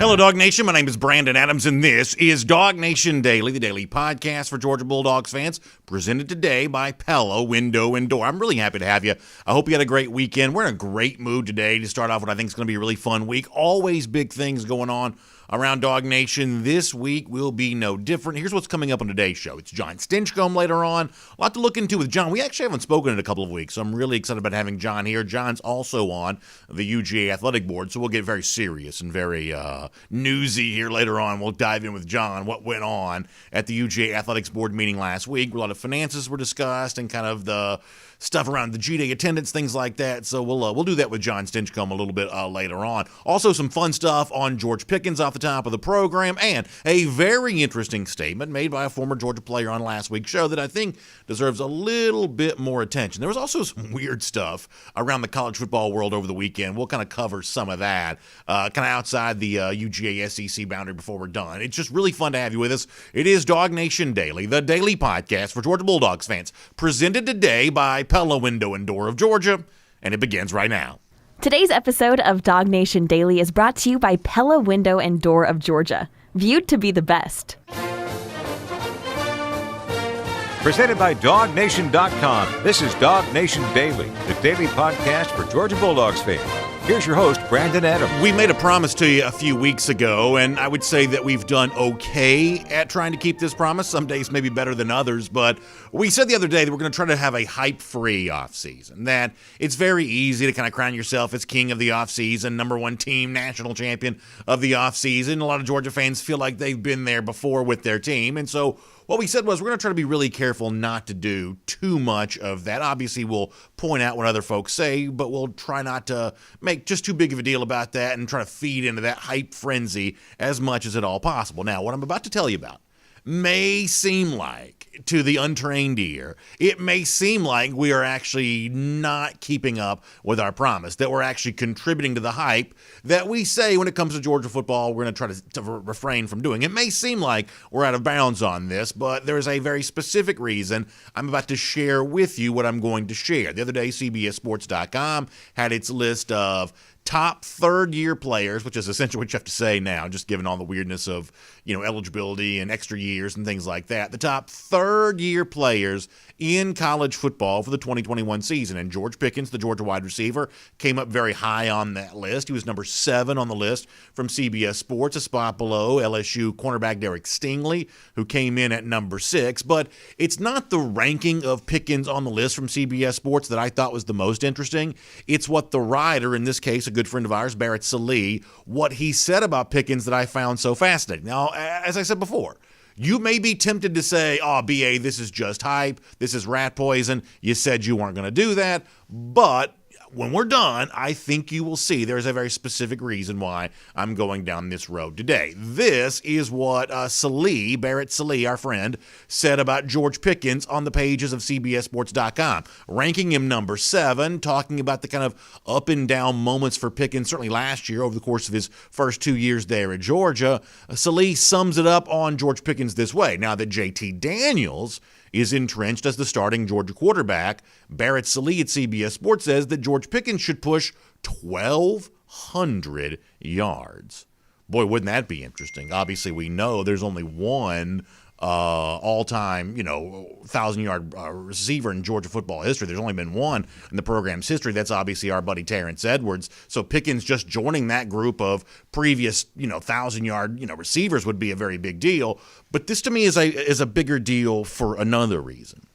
Hello, Dog Nation. My name is Brandon Adams, and this is DawgNation Daily, the daily podcast for Georgia Bulldogs fans, presented today by Pella Window and Door. I'm really happy to have you. I hope you had a great weekend. We're in a great mood today to start off what I think is going to be a really fun week. Always big things going on around Dog Nation. This week will be no different. Here's what's coming up on today's show. It's John Stinchcomb later on. A lot to look into with John. We actually haven't spoken in a couple of weeks, so I'm really excited about having John here. John's also on the UGA Athletic Board, so we'll get very serious and very newsy here later on. We'll dive in with John, what went on at the UGA Athletics Board meeting last week. A lot of finances were discussed and kind of the stuff around the G-Day attendance, things like that. So we'll do that with John Stinchcomb a little bit later on. Also, some fun stuff on George Pickens off the top of the program, and a very interesting statement made by a former Georgia player on last week's show that I think deserves a little bit more attention. There was also some weird stuff around the college football world over the weekend. We'll kind of cover some of that, kind of outside the UGA SEC boundary before we're done. It's just really fun to have you with us. It is DawgNation Daily, the daily podcast for Georgia Bulldogs fans, presented today by Pella Window and Door of Georgia, and it begins right now. Today's episode of DawgNation Daily is brought to you by Pella Window and Door of Georgia, viewed to be the best. Presented by DawgNation.com, this is DawgNation Daily, the daily podcast for Georgia Bulldogs fans. Here's your host, Brandon Adams. We made a promise to you a few weeks ago, and I would say that we've done okay at trying to keep this promise. Some days maybe better than others, but we said the other day that we're going to try to have a hype-free offseason, that it's very easy to kind of crown yourself as king of the offseason, number one team, national champion of the offseason. A lot of Georgia fans feel like they've been there before with their team, and so what we said was we're going to try to be really careful not to do too much of that. Obviously, we'll point out what other folks say, but we'll try not to make just too big of a deal about that and try to feed into that hype frenzy as much as at all possible. Now, what I'm about to tell you about may seem like, to the untrained ear, it may seem like we are actually not keeping up with our promise, that we're actually contributing to the hype that we say when it comes to Georgia football we're going to try to refrain from doing. It may seem like we're out of bounds on this, but there is a very specific reason I'm about to share with you what I'm going to share. The other day, CBSSports.com had its list of top third-year players, which is essentially what you have to say now, just given all the weirdness of, eligibility and extra years and things like that. The top third-year players in college football for the 2021 season. And George Pickens, the Georgia wide receiver, came up very high on that list. He was number 7 on the list from CBS Sports, a spot below LSU cornerback Derek Stingley, who came in at number 6. But it's not the ranking of Pickens on the list from CBS Sports that I thought was the most interesting. It's what the writer, in this case a good friend of ours, Barrett Sallee, what he said about Pickens that I found so fascinating. Now, as I said before, you may be tempted to say, oh, BA, this is just hype. This is rat poison. You said you weren't going to do that. But when we're done, I think you will see there's a very specific reason why I'm going down this road today. This is what Barrett Sallee, our friend, said about George Pickens on the pages of CBSSports.com, ranking him number 7, talking about the kind of up and down moments for Pickens, certainly last year over the course of his first 2 years there at Georgia. Sallee sums it up on George Pickens this way. Now that JT Daniels is entrenched as the starting Georgia quarterback, Barrett Sallee at CBS Sports says that George Pickens should push 1,200 yards. Boy, wouldn't that be interesting? Obviously, we know there's only one all-time, 1,000-yard receiver in Georgia football history. There's only been one in the program's history. That's obviously our buddy Terrence Edwards. So Pickens just joining that group of previous, 1,000-yard, receivers would be a very big deal. But this to me is a bigger deal for another reason.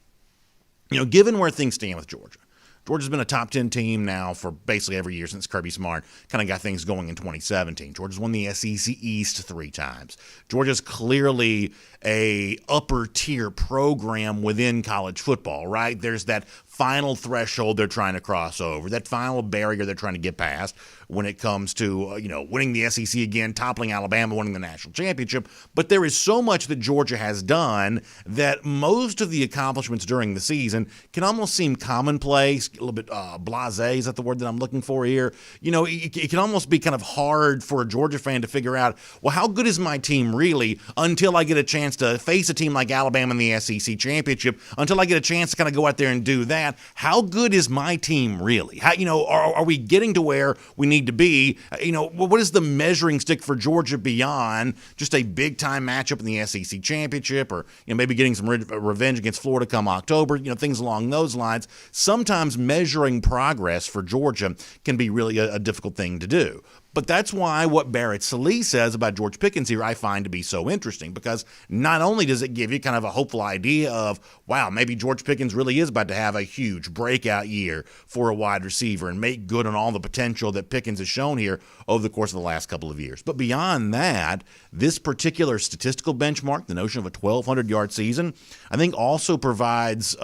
Given where things stand with Georgia, Georgia's been a top 10 team now for basically every year since Kirby Smart kind of got things going in 2017. Georgia's won the SEC East 3 times. Georgia's clearly a upper tier program within college football, right? There's that final threshold they're trying to cross over, that final barrier they're trying to get past when it comes to, winning the SEC again, toppling Alabama, winning the national championship. But there is so much that Georgia has done that most of the accomplishments during the season can almost seem commonplace, a little bit blasé. Is that the word that I'm looking for here? It can almost be kind of hard for a Georgia fan to figure out, well, how good is my team really until I get a chance to face a team like Alabama in the SEC championship, until I get a chance to kind of go out there and do that. at how good is my team really? How, are we getting to where we need to be? What is the measuring stick for Georgia beyond just a big-time matchup in the SEC championship, or maybe getting some revenge against Florida come October, things along those lines. Sometimes measuring progress for Georgia can be really a difficult thing to do. But that's why what Barrett Sallee says about George Pickens here I find to be so interesting, because not only does it give you kind of a hopeful idea of, wow, maybe George Pickens really is about to have a huge breakout year for a wide receiver and make good on all the potential that Pickens has shown here over the course of the last couple of years. But beyond that, this particular statistical benchmark, the notion of a 1,200-yard season, I think also provides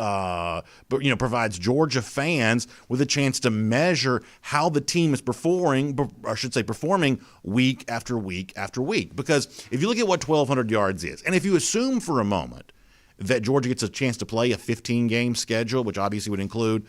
Georgia fans with a chance to measure how the team is performing week after week after week. Because if you look at what 1,200 yards is, and if you assume for a moment that Georgia gets a chance to play a 15-game schedule, which obviously would include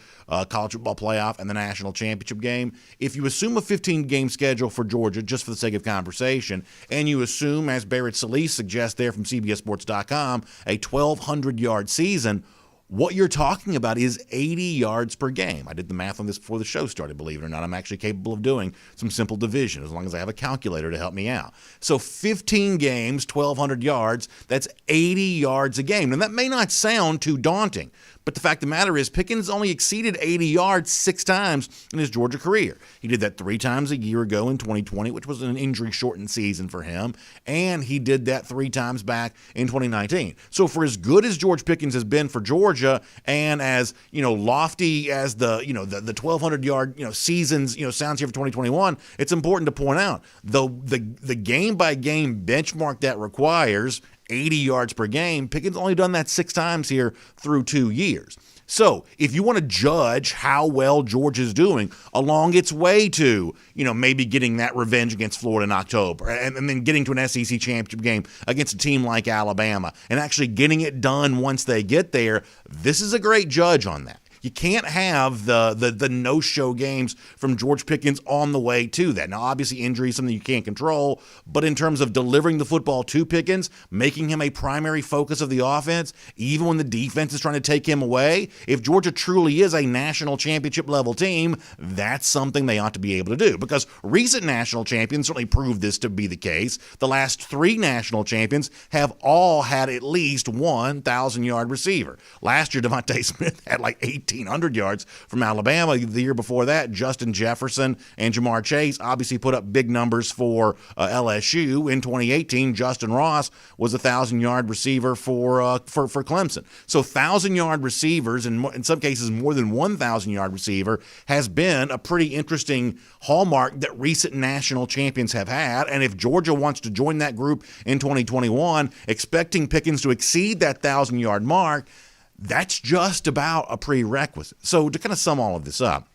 college football playoff and the national championship game. If you assume a 15-game schedule for Georgia, just for the sake of conversation, and you assume, as Barrett Sallee suggests there from CBSSports.com, a 1,200-yard season, what you're talking about is 80 yards per game. I did the math on this before the show started, believe it or not. I'm actually capable of doing some simple division as long as I have a calculator to help me out. So 15 games, 1,200 yards, that's 80 yards a game. And that may not sound too daunting, but the fact of the matter is Pickens only exceeded 80 yards 6 times in his Georgia career. He did that 3 times a year ago in 2020, which was an injury-shortened season for him, and he did that 3 times back in 2019. So for as good as George Pickens has been for Georgia, and as lofty as the 1,200-yard seasons sounds here for 2021, it's important to point out the game-by-game benchmark that requires 80 yards per game, Pickens only done that 6 times here through 2 years. So if you want to judge how well Georgia's doing along its way to, maybe getting that revenge against Florida in October and then getting to an SEC championship game against a team like Alabama and actually getting it done once they get there, this is a great judge on that. You can't have the no-show games from George Pickens on the way to that. Now, obviously, injury is something you can't control, but in terms of delivering the football to Pickens, making him a primary focus of the offense, even when the defense is trying to take him away, if Georgia truly is a national championship-level team, that's something they ought to be able to do, because recent national champions certainly proved this to be the case. The last 3 national champions have all had at least one 1,000-yard receiver. Last year, Devontae Smith had like 1,800 yards from Alabama. The year before that, Justin Jefferson and Jamar Chase obviously put up big numbers for LSU. In 2018, Justin Ross was a 1,000-yard receiver for Clemson. So 1,000-yard receivers, and in some cases more than 1,000-yard receiver, has been a pretty interesting hallmark that recent national champions have had. And if Georgia wants to join that group in 2021, expecting Pickens to exceed that 1,000-yard mark, that's just about a prerequisite. So to kind of sum all of this up,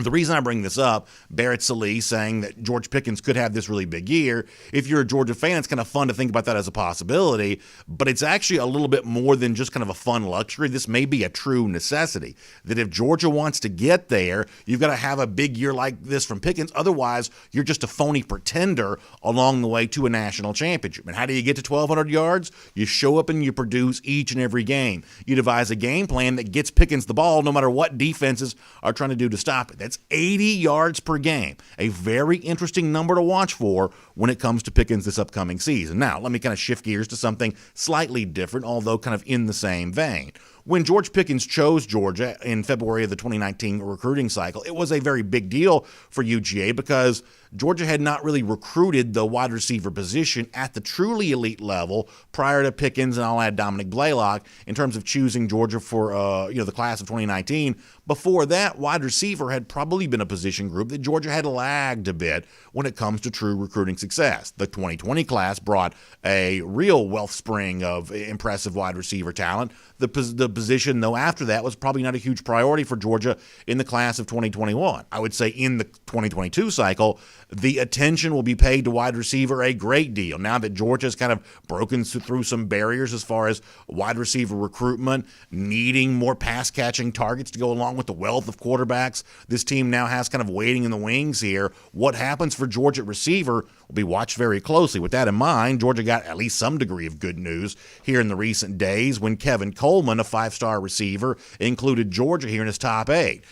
the reason I bring this up, Barrett Sallee saying that George Pickens could have this really big year, if you're a Georgia fan, it's kind of fun to think about that as a possibility, but it's actually a little bit more than just kind of a fun luxury. This may be a true necessity, that if Georgia wants to get there, you've got to have a big year like this from Pickens. Otherwise, you're just a phony pretender along the way to a national championship. And how do you get to 1,200 yards? You show up and you produce each and every game. You devise a game plan that gets Pickens the ball no matter what defenses are trying to do to stop it. That's 80 yards per game, a very interesting number to watch for when it comes to Pickens this upcoming season. Now, let me kind of shift gears to something slightly different, although kind of in the same vein. When George Pickens chose Georgia in February of the 2019 recruiting cycle, it was a very big deal for UGA because Georgia had not really recruited the wide receiver position at the truly elite level prior to Pickens, and I'll add Dominic Blaylock, in terms of choosing Georgia for the class of 2019. Before that, wide receiver had probably been a position group that Georgia had lagged a bit when it comes to true recruiting success. The 2020 class brought a real wellspring of impressive wide receiver talent. The position, though, after that was probably not a huge priority for Georgia in the class of 2021. I would say in the 2022 cycle, the attention will be paid to wide receiver a great deal. Now that Georgia's kind of broken through some barriers as far as wide receiver recruitment, needing more pass-catching targets to go along with the wealth of quarterbacks this team now has kind of waiting in the wings here. What happens for Georgia at receiver will be watched very closely. With that in mind, Georgia got at least some degree of good news here in the recent days when Kevin Coleman, a five-star receiver, included Georgia here in his top 8.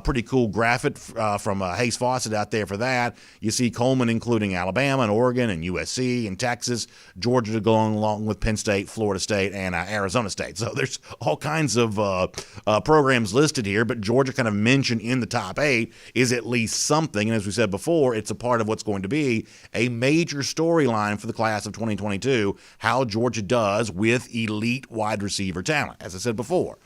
Pretty cool graphic from Hayes Fawcett out there for that. You see Coleman including Alabama and Oregon and USC and Texas, Georgia going along with Penn State, Florida State, and Arizona State. So there's all kinds of programs listed here, but Georgia kind of mentioned in the top 8 is at least something. And as we said before, it's a part of what's going to be a major storyline for the class of 2022, how Georgia does with elite wide receiver talent. As I said before,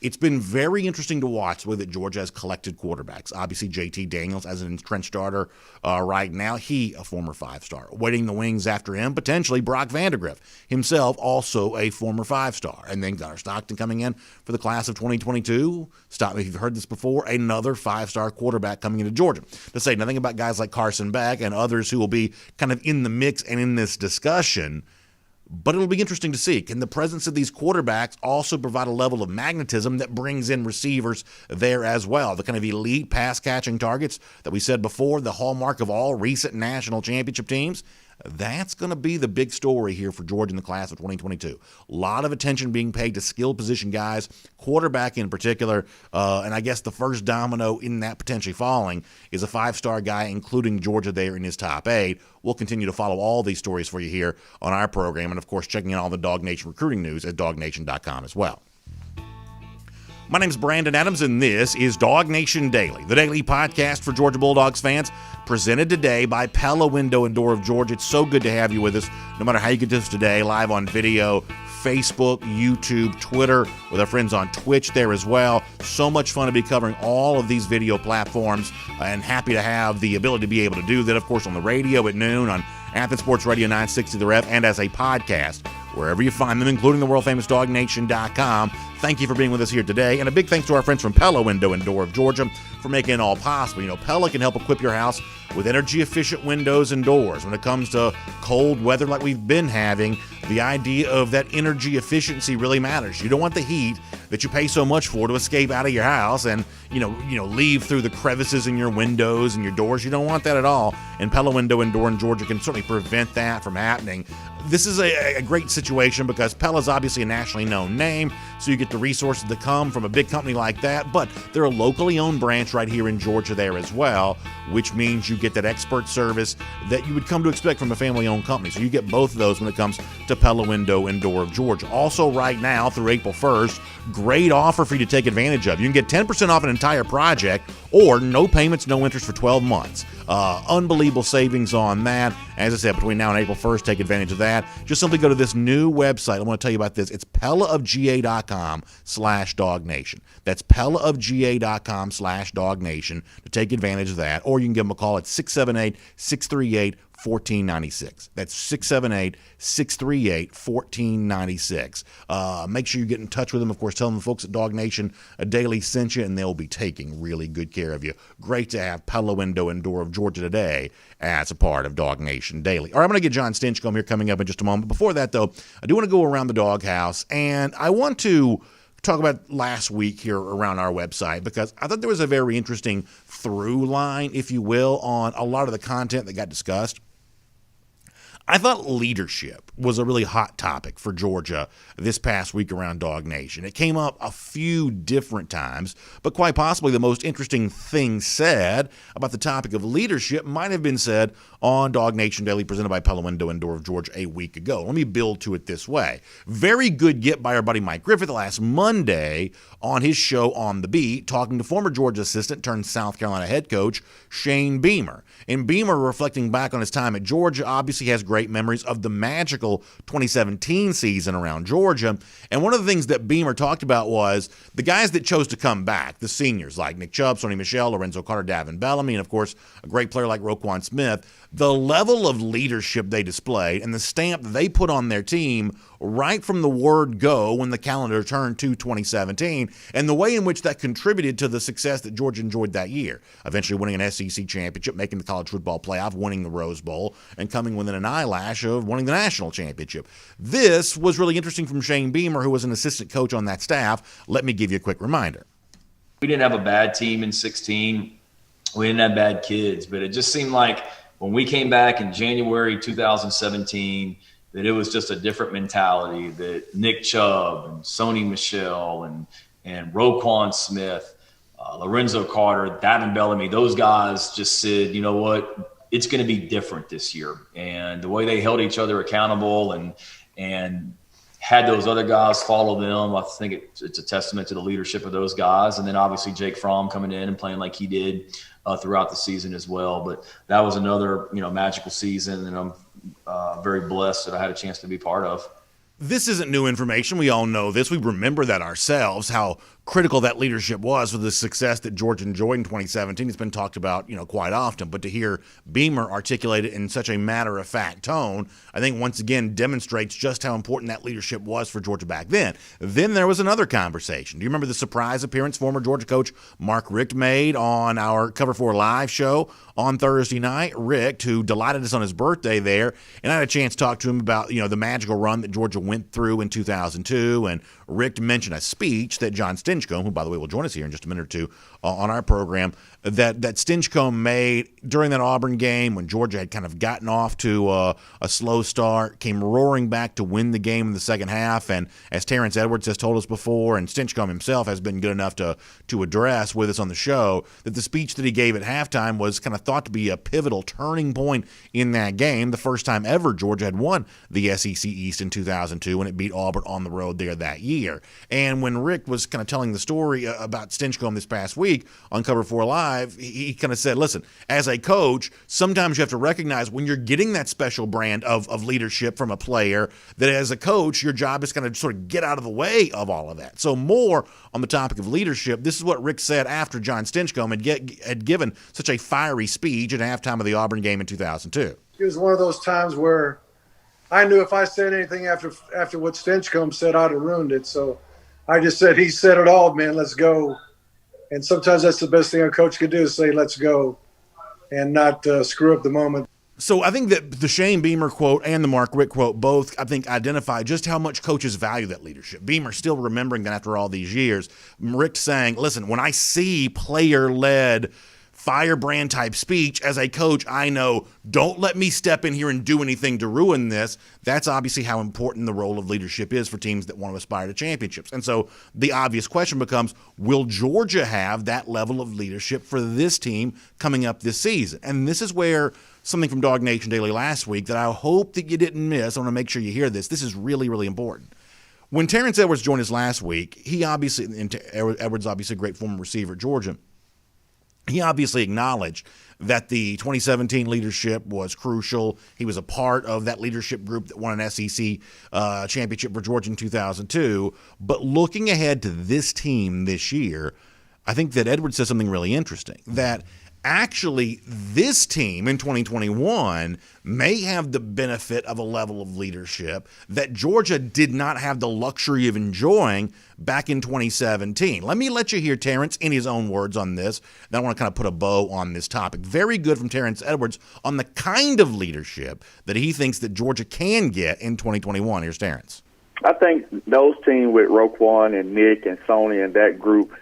it's been very interesting to watch the way that Georgia has collected quarterbacks. Obviously, JT Daniels as an entrenched starter right now. He, a former 5-star. Waiting the wings after him, potentially Brock Vandagriff, himself also a former 5-star. And then Gunnar Stockton coming in for the class of 2022. Stop me if you've heard this before, another 5-star quarterback coming into Georgia. To say nothing about guys like Carson Beck and others who will be kind of in the mix and in this discussion. But it'll be interesting to see. Can the presence of these quarterbacks also provide a level of magnetism that brings in receivers there as well? The kind of elite pass-catching targets that we said before, the hallmark of all recent national championship teams. That's going to be the big story here for Georgia in the class of 2022. A lot of attention being paid to skill position guys, quarterback in particular, and I guess the first domino in that potentially falling is a 5-star guy, including Georgia there in his top 8. We'll continue to follow all these stories for you here on our program, and of course checking in all the DawgNation recruiting news at DawgNation.com as well. My name's Brandon Adams, and this is DawgNation Daily, the daily podcast for Georgia Bulldogs fans, presented today by Pella Window and Door of Georgia. It's so good to have you with us, no matter how you get to us today, live on video, Facebook, YouTube, Twitter, with our friends on Twitch there as well. So much fun to be covering all of these video platforms, and happy to have the ability to be able to do that, of course, on the radio at noon, on Athens Sports Radio 960 The Ref, and as a podcast, wherever you find them, including the world-famous DawgNation.com. Thank you for being with us here today, and a big thanks to our friends from Pella Window and Door of Georgia for making it all possible. You know, Pella can help equip your house with energy-efficient windows and doors. When it comes to cold weather like we've been having, the idea of that energy efficiency really matters. You don't want the heat that you pay so much for to escape out of your house and, you know, leave through the crevices in your windows and your doors. You don't want that at all. And Pella Window and Door in Georgia can certainly prevent that from happening. This is a great situation because Pella's obviously a nationally known name, so you get the resources that come from a big company like that, but they're a locally owned branch right here in Georgia there as well, which means you get that expert service that you would come to expect from a family-owned company. So you get both of those when it comes to Pella Window and Door of Georgia. Also right now through April 1st, great offer for you to take advantage of. You can get 10% off an entire project or no payments, no interest for 12 months. Unbelievable savings on that. As I said, between now and April 1st, take advantage of that. Just simply go to this new website. I want to tell you about this. It's pellaofga.com/DawgNation. That's pellaofga.com/DawgNation to take advantage of that. Or you can give them a call at 678-638-1496. That's 678-638-1496. Make sure you get in touch with them. Of course, tell them the folks at DawgNation Daily sent you, and they'll be taking really good care of you. Great to have Pella Window and Door of Georgia today as a part of DawgNation Daily. All right, I'm going to get John Stinchcomb here coming up in just a moment. Before that, though, I do want to go around the doghouse, and I want to talk about last week here around our website because I thought there was a very interesting through line, if you will, on a lot of the content that got discussed. I thought leadership was a really hot topic for Georgia this past week around DawgNation. It came up a few different times, but quite possibly the most interesting thing said about the topic of leadership might have been said on DawgNation Daily, presented by Pella Window and Door of Georgia a week ago. Let me build to it this way. Very good get by our buddy Mike Griffith last Monday on his show On the Beat, talking to former Georgia assistant turned South Carolina head coach Shane Beamer. And Beamer, reflecting back on his time at Georgia, obviously has great memories of the magical 2017 season around Georgia. And one of the things that Beamer talked about was the guys that chose to come back, the seniors like Nick Chubb, Sonny Michel, Lorenzo Carter, Davin Bellamy, and of course a great player like Roquan Smith. The level of leadership they displayed and the stamp that they put on their team right from the word go when the calendar turned to 2017, and the way in which that contributed to the success that Georgia enjoyed that year, eventually winning an SEC championship, making the college football playoff, winning the Rose Bowl, and coming within an eyelash of winning the national championship. This was really interesting from Shane Beamer, who was an assistant coach on that staff. Let me give you a quick reminder. We didn't have a bad team in 16. We didn't have bad kids, but it just seemed like when we came back in January 2017, that it was just a different mentality, that Nick Chubb and Sony Michel and Roquan Smith, Lorenzo Carter, Davin Bellamy, those guys just said, you know what, it's going to be different this year. And the way they held each other accountable and had those other guys follow them, I think it's a testament to the leadership of those guys. And then obviously Jake Fromm coming in and playing like he did throughout the season as well. But that was another, magical season, and I'm very blessed that I had a chance to be part of. This isn't new information. We all know this. We remember that ourselves, how critical that leadership was for the success that Georgia enjoyed in 2017. It's been talked about, quite often. But to hear Beamer articulate it in such a matter-of-fact tone, I think once again demonstrates just how important that leadership was for Georgia back then. Then there was another conversation. Do you remember the surprise appearance former Georgia coach Mark Richt made on our Cover 4 Live show on Thursday night? Richt, who delighted us on his birthday there, and I had a chance to talk to him about, the magical run that Georgia went through in 2002, and Richt mentioned a speech that John Stinchcomb, who, by the way, will join us here in just a minute or two on our program, that Stinchcomb made during that Auburn game when Georgia had kind of gotten off to a slow start, came roaring back to win the game in the second half. And as Terrence Edwards has told us before, and Stinchcomb himself has been good enough to address with us on the show, that the speech that he gave at halftime was kind of thought to be a pivotal turning point in that game, the first time ever Georgia had won the SEC East in 2002 when it beat Auburn on the road there that year. And when Rick was kind of telling the story about Stinchcomb this past week on Cover 4 Live, he kind of said, listen, as a coach, sometimes you have to recognize when you're getting that special brand of leadership from a player, that as a coach, your job is kind of sort of get out of the way of all of that. So more on the topic of leadership, this is what Rick said after John Stinchcomb had given such a fiery speech at halftime of the Auburn game in 2002. It was one of those times where I knew if I said anything after what Stinchcomb said, I'd have ruined it. So I just said, he said it all, man, let's go. And sometimes that's the best thing a coach could do, is say, let's go, and not screw up the moment. So I think that the Shane Beamer quote and the Mark Richt quote both, I think, identify just how much coaches value that leadership. Beamer still remembering that after all these years. Richt saying, listen, when I see player-led firebrand type speech as a coach, I know, don't let me step in here and do anything to ruin this. That's obviously how important the role of leadership is for teams that want to aspire to championships. And so the obvious question becomes, will Georgia have that level of leadership for this team coming up this season? And this is where something from DawgNation Daily last week that I hope that you didn't miss. I want to make sure you hear this. This is really, really important. When Terrence Edwards joined us last week, Edwards obviously a great former receiver at Georgia, he obviously acknowledged that the 2017 leadership was crucial. He was a part of that leadership group that won an SEC championship for Georgia in 2002. But looking ahead to this team this year, I think that Edwards says something really interesting, that actually this team in 2021 may have the benefit of a level of leadership that Georgia did not have the luxury of enjoying back in 2017. Let me let you hear Terrence in his own words on this. Then I want to kind of put a bow on this topic. Very good from Terrence Edwards on the kind of leadership that he thinks that Georgia can get in 2021. Here's Terrence. I think those teams with Roquan and Nick and Sony and that group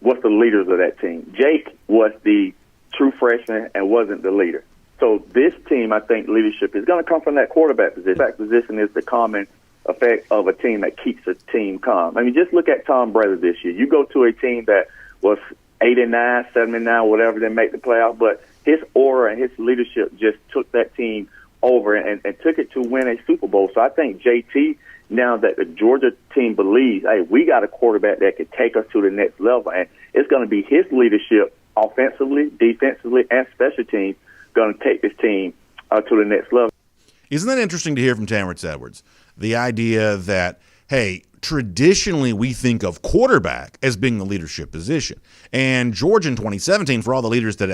was the leaders of that team. Jake was the true freshman and wasn't the leader. So this team, I think leadership is going to come from that quarterback position. That position is the common effect of a team that keeps a team calm. I mean, just look at Tom Brady this year. You go to a team that was 8-9, 7-9, whatever, they make the playoffs, but his aura and his leadership just took that team over and took it to win a Super Bowl. So I think JT, now that the Georgia team believes, hey, we got a quarterback that could take us to the next level, and it's going to be his leadership offensively, defensively, and special teams going to take this team to the next level. Isn't that interesting to hear from Terrence Edwards? The idea that, hey, traditionally we think of quarterback as being the leadership position. And Georgia in 2017, for all the leaders that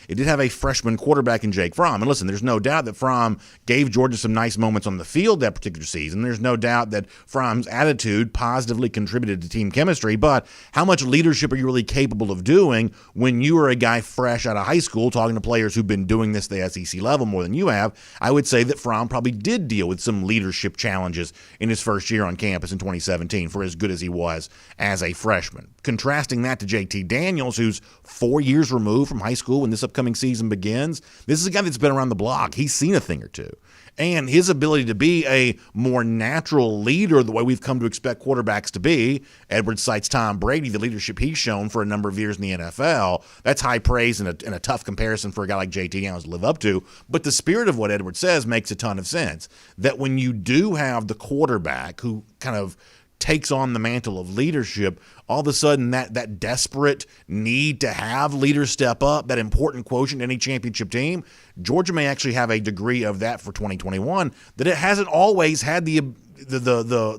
it did have a freshman quarterback in Jake Fromm. And listen, there's no doubt that Fromm gave Georgia some nice moments on the field that particular season. There's no doubt that Fromm's attitude positively contributed to team chemistry. But how much leadership are you really capable of doing when you are a guy fresh out of high school talking to players who've been doing this at the SEC level more than you have? I would say that Fromm probably did deal with some leadership challenges in his first year on campus in 2017. 2017 for as good as he was as a freshman. Contrasting that to JT Daniels, who's 4 years removed from high school when this upcoming season begins. This is a guy that's been around the block. He's seen a thing or two. And his ability to be a more natural leader, the way we've come to expect quarterbacks to be. Edwards cites Tom Brady, the leadership he's shown for a number of years in the NFL. That's high praise and a tough comparison for a guy like JT Daniels to live up to. But the spirit of what Edwards says makes a ton of sense. That when you do have the quarterback who kind of takes on the mantle of leadership, all of a sudden that desperate need to have leaders step up, that important quotient in any championship team, Georgia may actually have a degree of that for 2021 that it hasn't always had the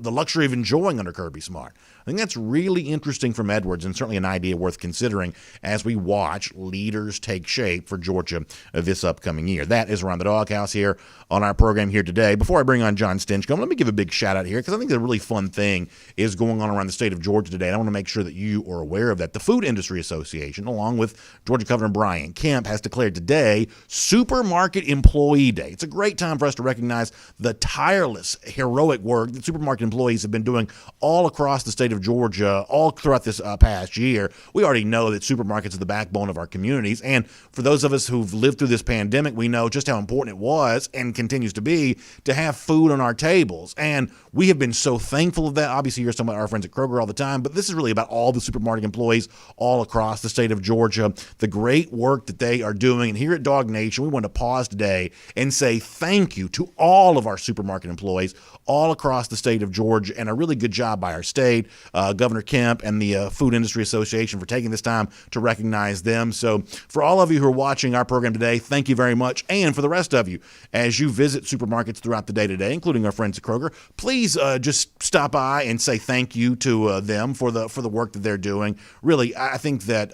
luxury of enjoying under Kirby Smart. I think that's really interesting from Edwards and certainly an idea worth considering as we watch leaders take shape for Georgia this upcoming year. That is Around the Doghouse here on our program here today. Before I bring on John Stinchcomb, let me give a big shout out here because I think a really fun thing is going on around the state of Georgia today. And I want to make sure that you are aware of that. The Food Industry Association, along with Georgia Governor Brian Kemp, has declared today Supermarket Employee Day. It's a great time for us to recognize the tireless, heroic work that supermarket employees have been doing all across the state of Georgia all throughout this past year. We already know that supermarkets are the backbone of our communities, and for those of us who've lived through this pandemic, we know just how important it was and continues to be to have food on our tables, and we have been so thankful of that. Obviously, you're talking about our friends at Kroger all the time, but this is really about all the supermarket employees all across the state of Georgia, the great work that they are doing, and here at DawgNation, we want to pause today and say thank you to all of our supermarket employees all across the state of Georgia, and a really good job by our state, Governor Kemp and the Food Industry Association for taking this time to recognize them. So for all of you who are watching our program today, thank you very much. And for the rest of you, as you visit supermarkets throughout the day today, including our friends at Kroger, please just stop by and say thank you to them for the work that they're doing. Really, I think that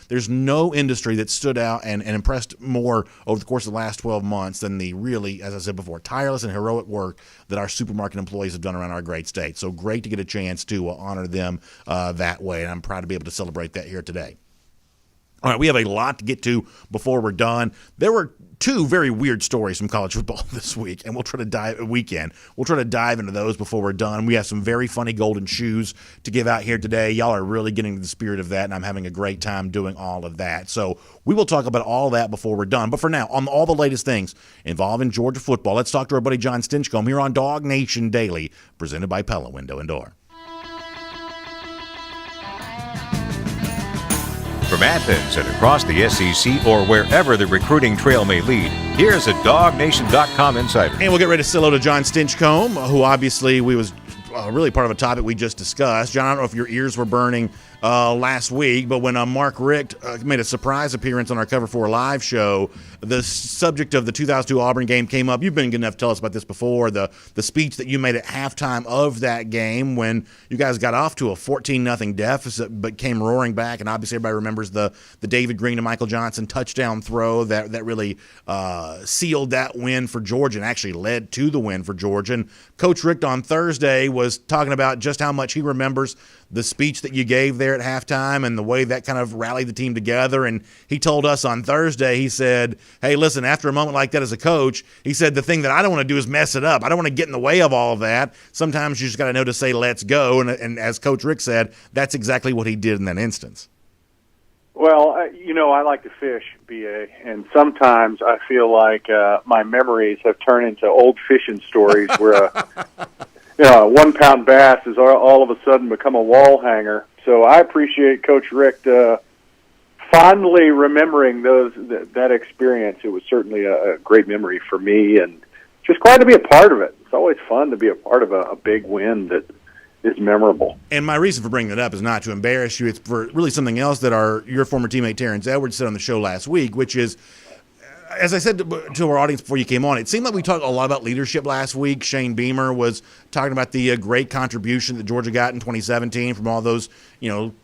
there's no industry that stood out and impressed more over the course of the last 12 months than the really, as I said before, tireless and heroic work that our supermarket employees have done around our great state. So great to get a chance to honor them that way, and I'm proud to be able to celebrate that here today. All right, we have a lot to get to before we're done. There were two very weird stories from college football this week, and we'll try to dive into those before we're done. We have some very funny golden shoes to give out here today. Y'all are really getting to the spirit of that, and I'm having a great time doing all of that. So we will talk about all that before we're done. But for now, on all the latest things involving Georgia football, let's talk to our buddy John Stinchcomb here on DawgNation Daily, presented by Pella Window and Door. From Athens and across the SEC or wherever the recruiting trail may lead, here's a DawgNation.com insider. And we'll get ready to say hello to John Stinchcomb, who obviously was really part of a topic we just discussed. John, I don't know if your ears were burning last week, but when Mark Richt made a surprise appearance on our Cover 4 live show, the subject of the 2002 Auburn game came up. You've been good enough to tell us about this before, the speech that you made at halftime of that game when you guys got off to a 14-0 deficit but came roaring back, and obviously everybody remembers the David Green to Michael Johnson touchdown throw that really sealed that win for Georgia and actually led to the win for Georgia. And Coach Richt on Thursday was talking about just how much he remembers the speech that you gave there at halftime and the way that kind of rallied the team together. And he told us on Thursday, he said, hey, listen, after a moment like that as a coach, he said, the thing that I don't want to do is mess it up. I don't want to get in the way of all of that. Sometimes you just got to know to say, let's go. And as Coach Rick said, that's exactly what he did in that instance. Well, I like to fish, B.A., and sometimes I feel like my memories have turned into old fishing stories where a 1-pound bass has all of a sudden become a wall hanger. So I appreciate Coach Richt fondly remembering that experience. It was certainly a great memory for me, and just glad to be a part of it. It's always fun to be a part of a big win that is memorable. And my reason for bringing that up is not to embarrass you. It's for really something else that your former teammate Terrence Edwards said on the show last week, which is, as I said to our audience before you came on, it seemed like we talked a lot about leadership last week. Shane Beamer was talking about the great contribution that Georgia got in 2017 from all those,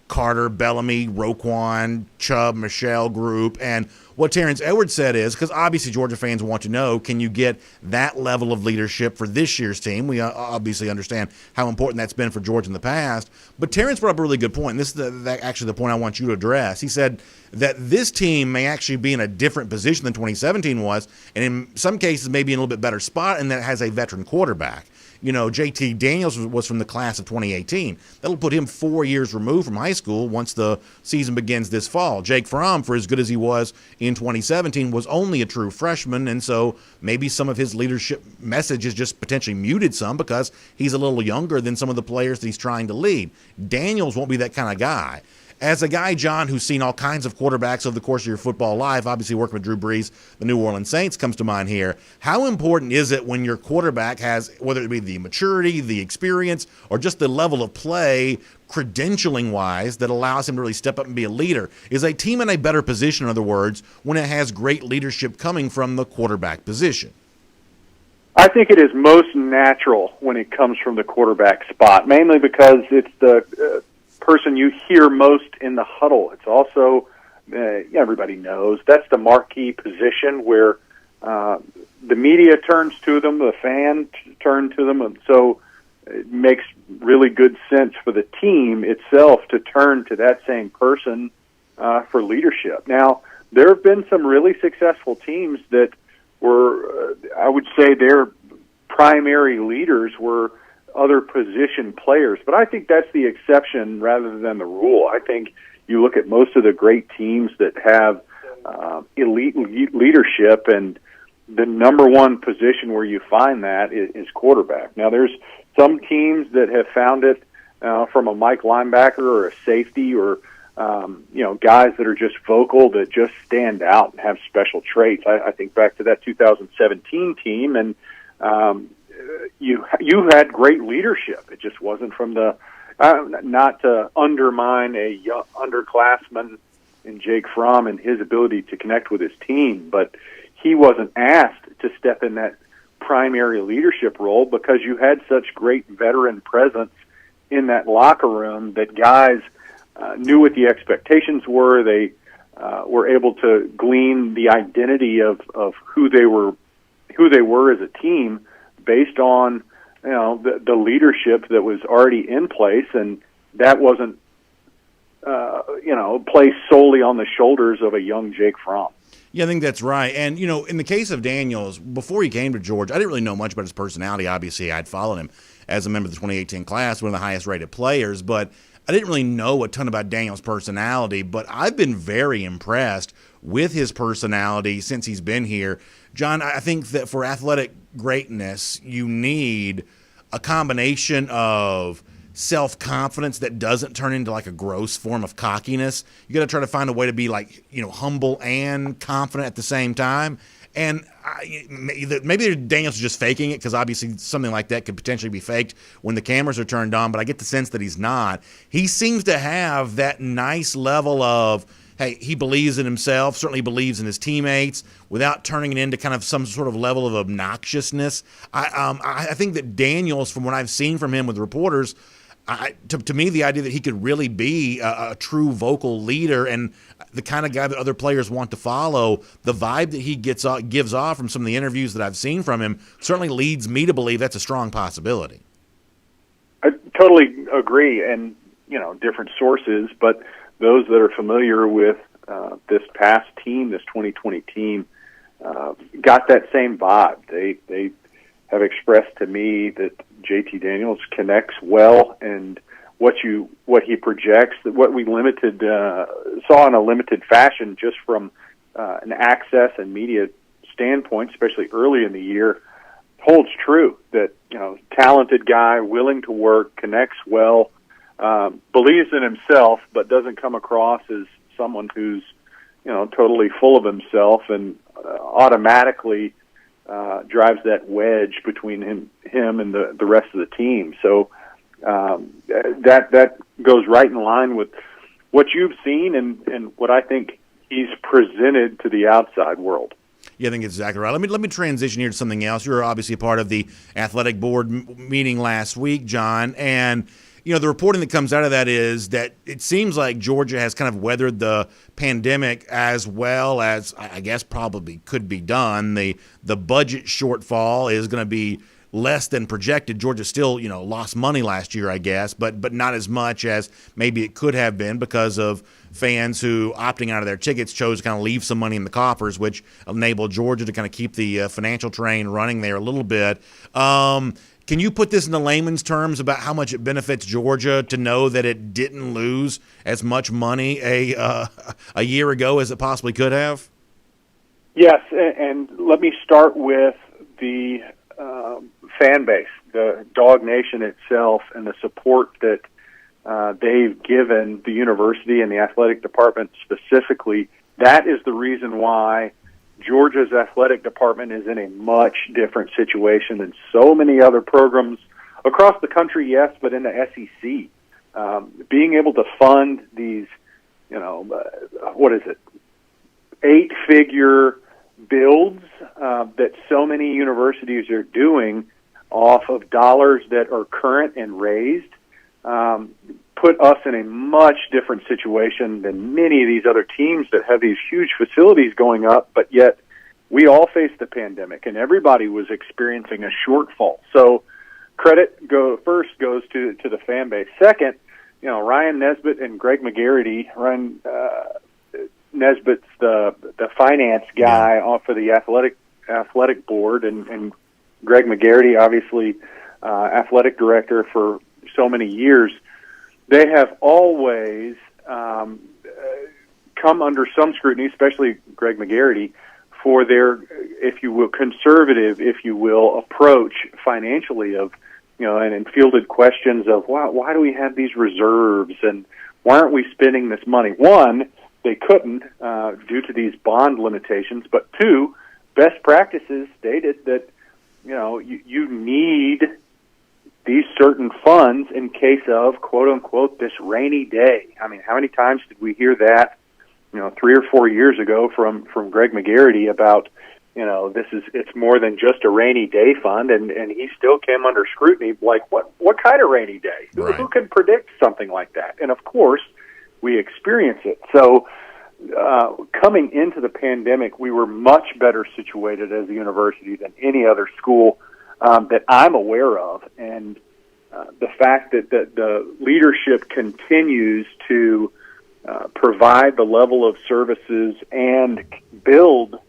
Carter, Bellamy, Roquan, Chubb, Michelle group. And what Terrence Edwards said is, because obviously Georgia fans want to know, can you get that level of leadership for this year's team? We obviously understand how important that's been for Georgia in the past. But Terrence brought up a really good point. This is actually the point I want you to address. He said that this team may actually be in a different position than 2017 was, and in some cases maybe in a little bit better spot, and that it has a veteran quarterback. JT Daniels was from the class of 2018. That'll put him 4 years removed from high school once the season begins this fall. Jake Fromm, for as good as he was in 2017, was only a true freshman, and so maybe some of his leadership message is just potentially muted some because he's a little younger than some of the players that he's trying to lead. Daniels won't be that kind of guy. As a guy, John, who's seen all kinds of quarterbacks over the course of your football life, obviously working with Drew Brees, the New Orleans Saints comes to mind here. How important is it when your quarterback has, whether it be the maturity, the experience, or just the level of play, credentialing-wise, that allows him to really step up and be a leader? Is a team in a better position, in other words, when it has great leadership coming from the quarterback position? I think it is most natural when it comes from the quarterback spot, mainly because it's the person you hear most in the huddle. It's also, everybody knows, that's the marquee position where the media turns to them, the fans turn to them, and so it makes really good sense for the team itself to turn to that same person for leadership. Now, there have been some really successful teams that were, I would say their primary leaders were other position players, but I think that's the exception rather than the rule. I think you look at most of the great teams that have elite leadership, and the number one position where you find that is quarterback. Now, there's some teams that have found it from a Mike linebacker or a safety or guys that are just vocal, that just stand out and have special traits. I think back to that 2017 team, and you had great leadership. It just wasn't from the not to undermine a young underclassman in Jake Fromm and his ability to connect with his team, but he wasn't asked to step in that primary leadership role because you had such great veteran presence in that locker room that guys knew what the expectations were. They were able to glean the identity of who they were as a team based on the leadership that was already in place, and that wasn't placed solely on the shoulders of a young Jake Fromm. Yeah, I think that's right. And, in the case of Daniels, before he came to Georgia, I didn't really know much about his personality. Obviously, I'd followed him as a member of the 2018 class, one of the highest-rated players, but I didn't really know a ton about Daniels' personality, but I've been very impressed with his personality since he's been here. John, I think that for athletic greatness, you need a combination of self-confidence that doesn't turn into like a gross form of cockiness. You got to try to find a way to be humble and confident at the same time. And maybe Daniels is just faking it, because obviously something like that could potentially be faked when the cameras are turned on, but I get the sense that he's not. He seems to have that nice level of, hey, he believes in himself, certainly believes in his teammates, without turning it into kind of some sort of level of obnoxiousness. I think that Daniels, from what I've seen from him with reporters, to me, the idea that he could really be a true vocal leader and the kind of guy that other players want to follow, the vibe that he gives off from some of the interviews that I've seen from him certainly leads me to believe that's a strong possibility. I totally agree, and different sources, but those that are familiar with this past team, this 2020 team, got that same vibe. They have expressed to me that JT Daniels connects well, and what he projects, what we saw in a limited fashion just from an access and media standpoint, especially early in the year, holds true. That talented guy, willing to work, connects well, believes in himself, but doesn't come across as someone who's totally full of himself and automatically drives that wedge between him and the rest of the team. So that goes right in line with what you've seen and what I think he's presented to the outside world. Yeah, I think it's exactly right. Let me transition here to something else. You were obviously a part of the athletic board meeting last week, John, and the reporting that comes out of that is that it seems like Georgia has kind of weathered the pandemic as well as I guess probably could be done. The budget shortfall is going to be less than projected. Georgia still, lost money last year, I guess, but not as much as maybe it could have been because of fans who, opting out of their tickets, chose to kind of leave some money in the coffers, which enabled Georgia to kind of keep the financial train running there a little bit. Can you put this into layman's terms about how much it benefits Georgia to know that it didn't lose as much money a year ago as it possibly could have? Yes, and let me start with the fan base, the DawgNation itself, and the support that they've given the university and the athletic department specifically. That is the reason why Georgia's athletic department is in a much different situation than so many other programs across the country, yes, but in the SEC. Being able to fund these, 8-figure builds that so many universities are doing off of dollars that are current and raised, put us in a much different situation than many of these other teams that have these huge facilities going up, but yet we all faced the pandemic and everybody was experiencing a shortfall. So credit first goes to the fan base. Second, Ryan Nesbitt and Greg McGarity. Ryan Nesbitt's the finance guy off of the athletic board, and Greg McGarity, obviously athletic director for so many years. They have always come under some scrutiny, especially Greg McGarity, for their, if you will, conservative, if you will, approach financially of, and fielded questions of, why do we have these reserves and why aren't we spending this money? One, they couldn't due to these bond limitations, but two, best practices stated that, you need these certain funds in case of, quote unquote, this rainy day. I mean, how many times did we hear that, 3 or 4 years ago from Greg McGarity about, it's more than just a rainy day fund, and he still came under scrutiny. Like, what kind of rainy day? Right. Who can predict something like that? And of course, we experience it. So, coming into the pandemic, we were much better situated as a university than any other school that I'm aware of, and the fact that the leadership continues to provide the level of services and build,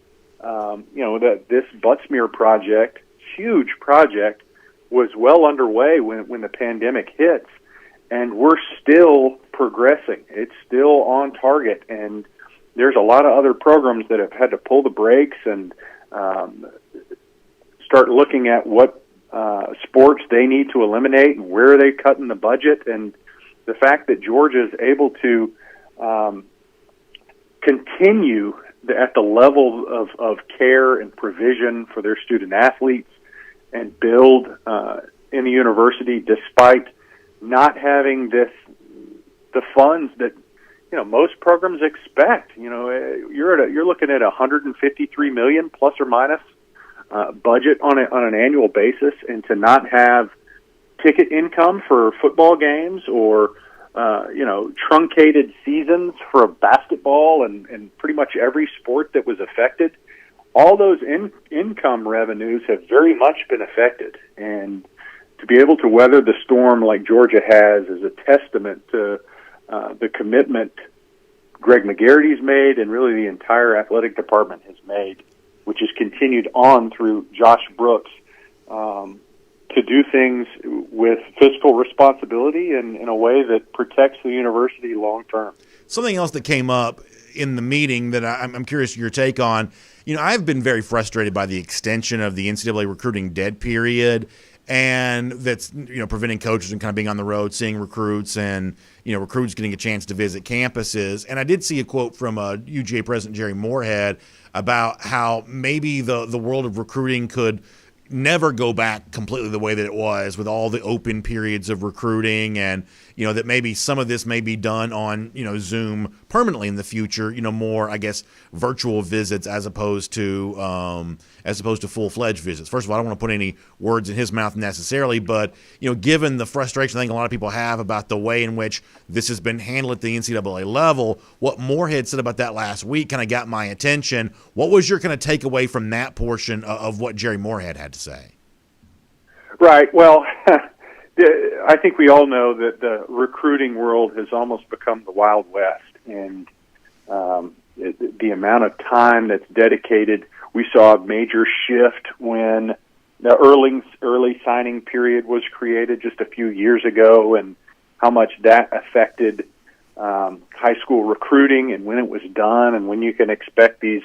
that this Buttsmere project, huge project, was well underway when the pandemic hits, and we're still progressing. It's still on target, and there's a lot of other programs that have had to pull the brakes and start looking at what sports they need to eliminate and where are they cutting the budget. And the fact that Georgia is able to continue at the level of care and provision for their student athletes and build in the university despite not having the funds that most programs expect. You're looking at $153 million plus or minus budget on an annual basis, and to not have ticket income for football games or truncated seasons for basketball and pretty much every sport that was affected, all those income revenues have very much been affected. And to be able to weather the storm like Georgia has is a testament to the commitment Greg McGarity's made and really the entire athletic department has made, which has continued on through Josh Brooks, to do things with fiscal responsibility and in a way that protects the university long term. Something else that came up in the meeting that I'm curious your take on, I've been very frustrated by the extension of the NCAA recruiting dead period, and that's preventing coaches from kind of being on the road, seeing recruits, and recruits getting a chance to visit campuses. And I did see a quote from UGA President Jerry Moorhead about how maybe the world of recruiting could never go back completely the way that it was with all the open periods of recruiting, and that maybe some of this may be done on Zoom permanently in the future, more I guess virtual visits as opposed to full-fledged visits. First of all, I don't want to put any words in his mouth necessarily, but given the frustration I think a lot of people have about the way in which this has been handled at the NCAA level, what Moorhead said about that last week kind of got my attention. What was your kind of takeaway from that portion of what Jerry Moorhead had to say? Right. Well, I think we all know that the recruiting world has almost become the Wild West, and the amount of time that's dedicated. We saw a major shift when the early signing period was created just a few years ago, and how much that affected high school recruiting and when it was done and when you can expect these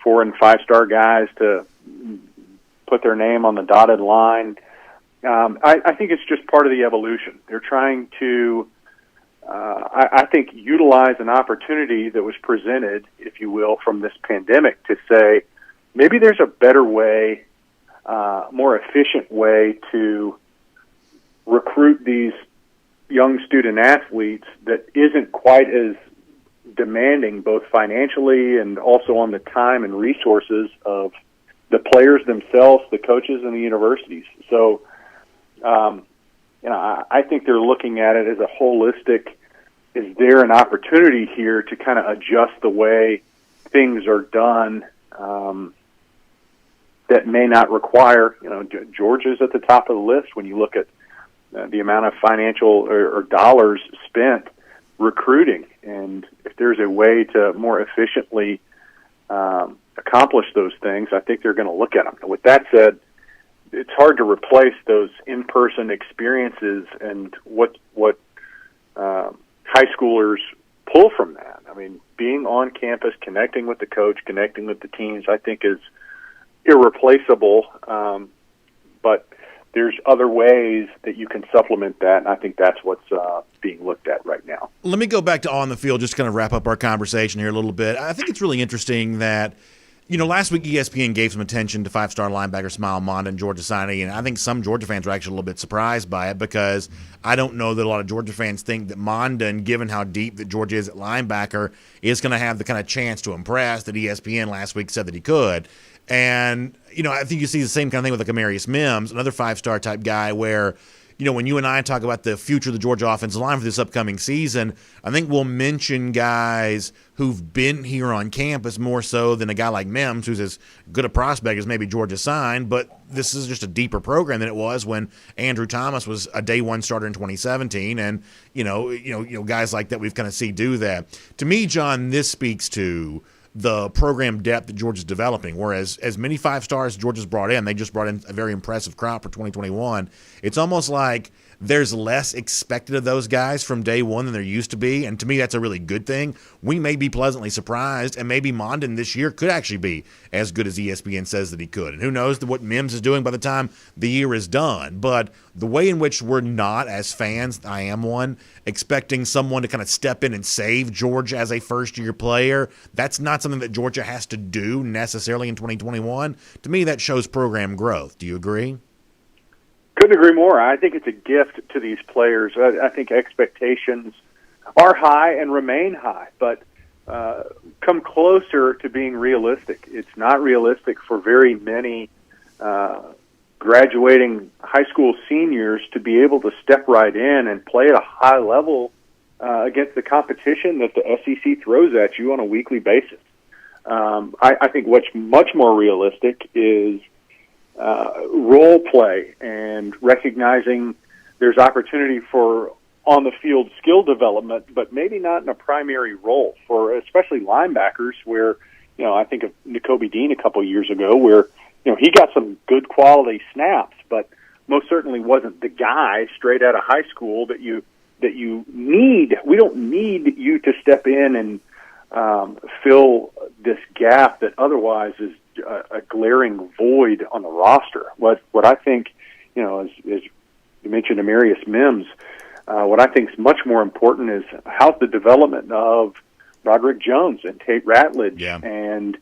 4- and 5-star guys to put their name on the dotted line. I think it's just part of the evolution. They're trying to, I think, utilize an opportunity that was presented, if you will, from this pandemic to say, maybe there's a better way, more efficient way to recruit these young student athletes that isn't quite as demanding, both financially and also on the time and resources of the players themselves, the coaches, and the universities. So, I think they're looking at it as a holistic, is there an opportunity here to kind of adjust the way things are done that may not require, Georgia's at the top of the list when you look at the amount of financial or dollars spent recruiting. And if there's a way to more efficiently accomplish those things, I think they're going to look at them. With that said, it's hard to replace those in-person experiences and what high schoolers pull from that. I mean, being on campus, connecting with the coach, connecting with the teams, I think is irreplaceable. But there's other ways that you can supplement that, and I think that's what's being looked at right now. Let me go back to on the field, just to kind of wrap up our conversation here a little bit. I think it's really interesting that, last week ESPN gave some attention to 5-star linebacker Smile Monda and Georgia signing, and I think some Georgia fans were actually a little bit surprised by it because I don't know that a lot of Georgia fans think that Monda, and given how deep that Georgia is at linebacker, is going to have the kind of chance to impress that ESPN last week said that he could. And, I think you see the same kind of thing with like Amarius Mims, another 5-star type guy where, when you and I talk about the future of the Georgia offensive line for this upcoming season, I think we'll mention guys who've been here on campus more so than a guy like Mims, who's as good a prospect as maybe Georgia signed. But this is just a deeper program than it was when Andrew Thomas was a day one starter in 2017. And, guys like that we've kind of seen do that. To me, John, this speaks to the program depth that Georgia's developing, whereas as many 5-stars Georgia's brought in, they just brought in a very impressive crop for 2021. It's almost like there's less expected of those guys from day one than there used to be, and to me that's a really good thing. We may be pleasantly surprised, and maybe Mondon this year could actually be as good as ESPN says that he could. And who knows what Mims is doing by the time the year is done. But the way in which we're not, as fans, I am one, expecting someone to kind of step in and save Georgia as a first-year player, that's not something that Georgia has to do necessarily in 2021. To me, that shows program growth. Do you agree? Couldn't agree more. I think it's a gift to these players. I think expectations are high and remain high, but come closer to being realistic. It's not realistic for very many graduating high school seniors to be able to step right in and play at a high level against the competition that the SEC throws at you on a weekly basis. I think what's much more realistic is role play and recognizing there's opportunity for on-the-field skill development, but maybe not in a primary role for especially linebackers where, I think of Nakobe Dean a couple of years ago where, he got some good quality snaps, but most certainly wasn't the guy straight out of high school that you need. We don't need you to step in and fill this gap that otherwise is a glaring void on the roster. What I think, as you mentioned Amarius Mims, what I think is much more important is how's the development of Roderick Jones and Tate Ratledge and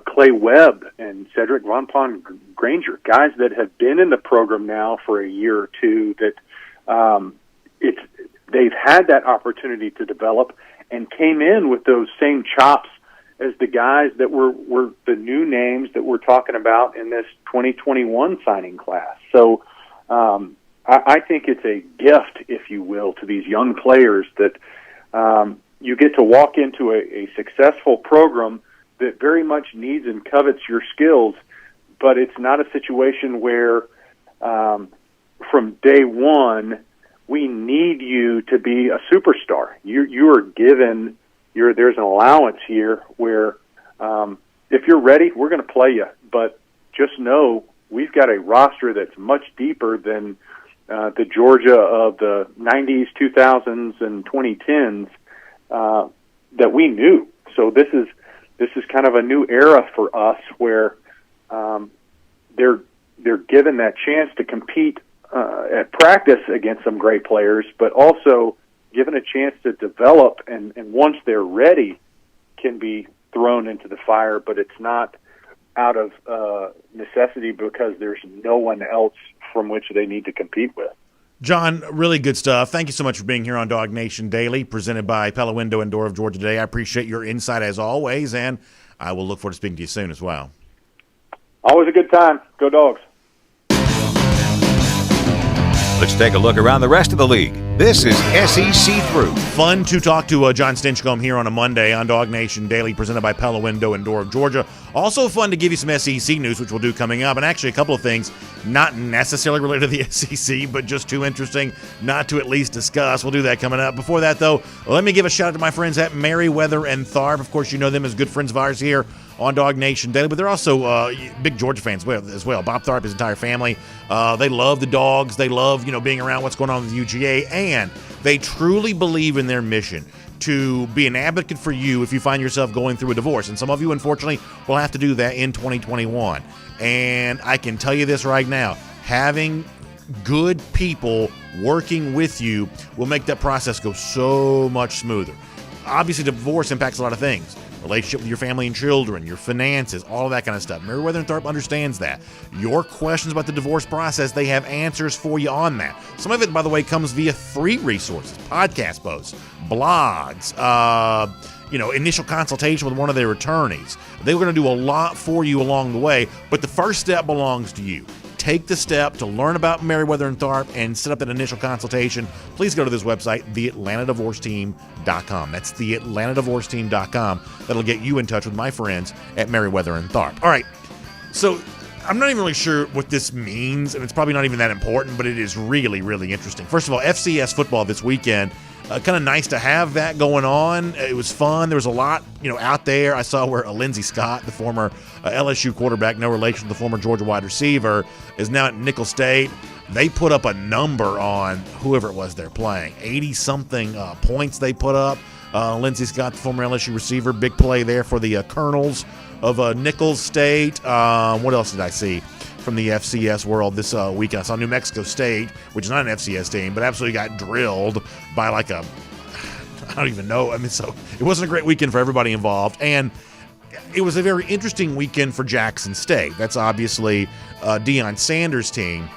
Clay Webb and Cedric Von Pond Granger, guys that have been in the program now for a year or two that they've had that opportunity to develop and came in with those same chops as the guys that were the new names that we're talking about in this 2021 signing class. So I think it's a gift, if you will, to these young players that you get to walk into a successful program that very much needs and covets your skills, but it's not a situation where from day one we need you to be a superstar. You are given there's an allowance here where if you're ready, we're going to play you. But just know we've got a roster that's much deeper than the Georgia of the 90s, 2000s, and 2010s that we knew. So this is kind of a new era for us where they're given that chance to compete at practice against some great players, but also given a chance to develop, and once they're ready, can be thrown into the fire, but it's not out of necessity because there's no one else from which they need to compete with. John, really good stuff. Thank you so much for being here on DawgNation Daily, presented by Pella Window and Door of Georgia today. I appreciate your insight as always, and I will look forward to speaking to you soon as well. Always a good time. Go Dogs. Let's take a look around the rest of the league. This is SEC Through. Fun to talk to John Stinchcomb here on a Monday on DawgNation Daily, presented by Pella Window and Door of Georgia. Also fun to give you some SEC news, which we'll do coming up, and actually a couple of things not necessarily related to the SEC, but just too interesting not to at least discuss. We'll do that coming up. Before that, though, let me give a shout-out to my friends at Merriweather and Tharp. Of course, you know them as good friends of ours here on DawgNation Daily, but they're also big Georgia fans as well. Bob Tharp, his entire family, they love the dogs. They love, being around what's going on with UGA, and they truly believe in their mission to be an advocate for you if you find yourself going through a divorce. And some of you, unfortunately, will have to do that in 2021. And I can tell you this right now, having good people working with you will make that process go so much smoother. Obviously, divorce impacts a lot of things. Relationship with your family and children, your finances, all of that kind of stuff. Merriweather and Tharp understands that. Your questions about the divorce process, they have answers for you on that. Some of it, by the way, comes via free resources, podcast posts, blogs, initial consultation with one of their attorneys. They're going to do a lot for you along the way, but the first step belongs to you. Take the step to learn about Merriweather and Tharp and set up that initial consultation. Please go to this website, theatlantadivorceteam.com. That's theatlantadivorceteam.com. That'll get you in touch with my friends at Merriweather and Tharp. All right, so I'm not even really sure what this means, and it's probably not even that important, but it is really, really interesting. First of all, FCS football this weekend. Kind of nice to have that going on. It was fun. There was a lot, out there. I saw where Lindsey Scott, the former LSU quarterback, no relation to the former Georgia wide receiver, is now at Nickel State. They put up a number on whoever it was they're playing. 80-something points they put up. Lindsey Scott, the former LSU receiver, big play there for the Colonels of Nickel State. What else did I see from the FCS world this weekend? I saw New Mexico State, which is not an FCS team, but absolutely got drilled by I don't even know. So it wasn't a great weekend for everybody involved. And it was a very interesting weekend for Jackson State. That's obviously Deion Sanders' team.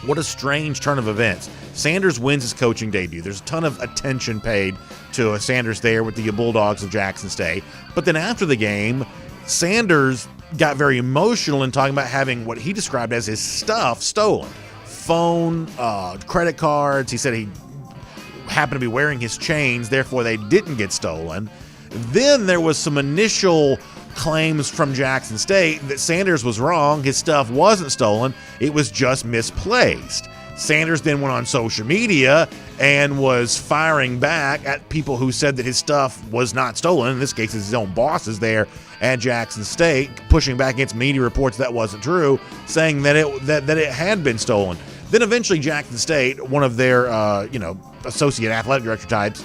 What a strange turn of events. Sanders wins his coaching debut. There's a ton of attention paid to Sanders there with the Bulldogs of Jackson State. But then after the game, Sanders got very emotional in talking about having what he described as his stuff stolen. Phone, credit cards. He said he happened to be wearing his chains, therefore they didn't get stolen. Then there was some initial claims from Jackson State that Sanders was wrong. His stuff wasn't stolen. It was just misplaced. Sanders then went on social media and was firing back at people who said that his stuff was not stolen. In this case, his own bosses there at Jackson State, pushing back against media reports that wasn't true, saying that it had been stolen. Then eventually Jackson State, one of their associate athletic director types,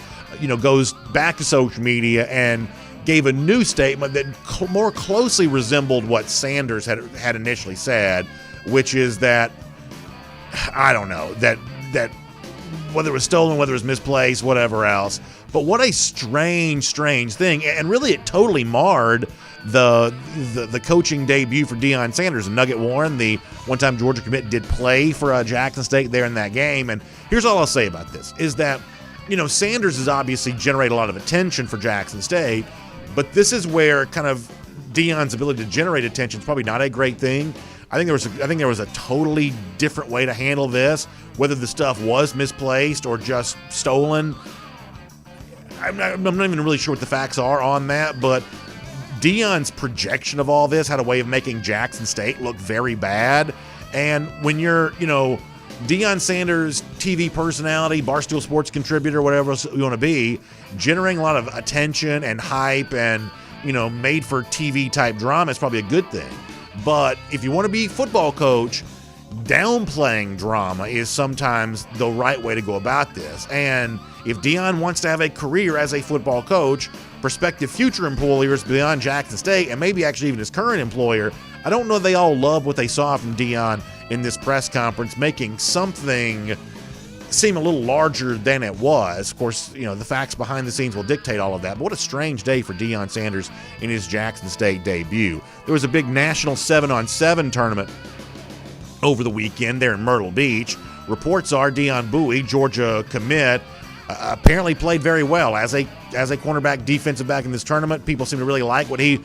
goes back to social media and gave a new statement that more closely resembled what Sanders had initially said, which is that, I don't know, that whether it was stolen, whether it was misplaced, whatever else. But what a strange thing. And really it totally marred the coaching debut for Deion Sanders. And Nugget Warren, the one-time Georgia commit, did play for Jackson State there in that game. And here's all I'll say about this, is that, Sanders has obviously generated a lot of attention for Jackson State, but this is where kind of Deion's ability to generate attention is probably not a great thing. I think there was a totally different way to handle this, whether the stuff was misplaced or just stolen. I'm not even really sure what the facts are on that, but Deion's projection of all this had a way of making Jackson State look very bad. And when you're, Deion Sanders, TV personality, Barstool Sports contributor, whatever else you want to be, generating a lot of attention and hype and, made for TV type drama is probably a good thing. But if you want to be a football coach, downplaying drama is sometimes the right way to go about this. And if Deion wants to have a career as a football coach, prospective future employers beyond Jackson State, and maybe actually even his current employer, I don't know if they all love what they saw from Deion in this press conference, making something seem a little larger than it was. Of course, the facts behind the scenes will dictate all of that. But what a strange day for Deion Sanders in his Jackson State debut. There was a big national 7-on-7 tournament over the weekend there in Myrtle Beach. Reports are Deion Bowie, Georgia commit, apparently played very well as a cornerback, defensive back in this tournament. People seem to really like what he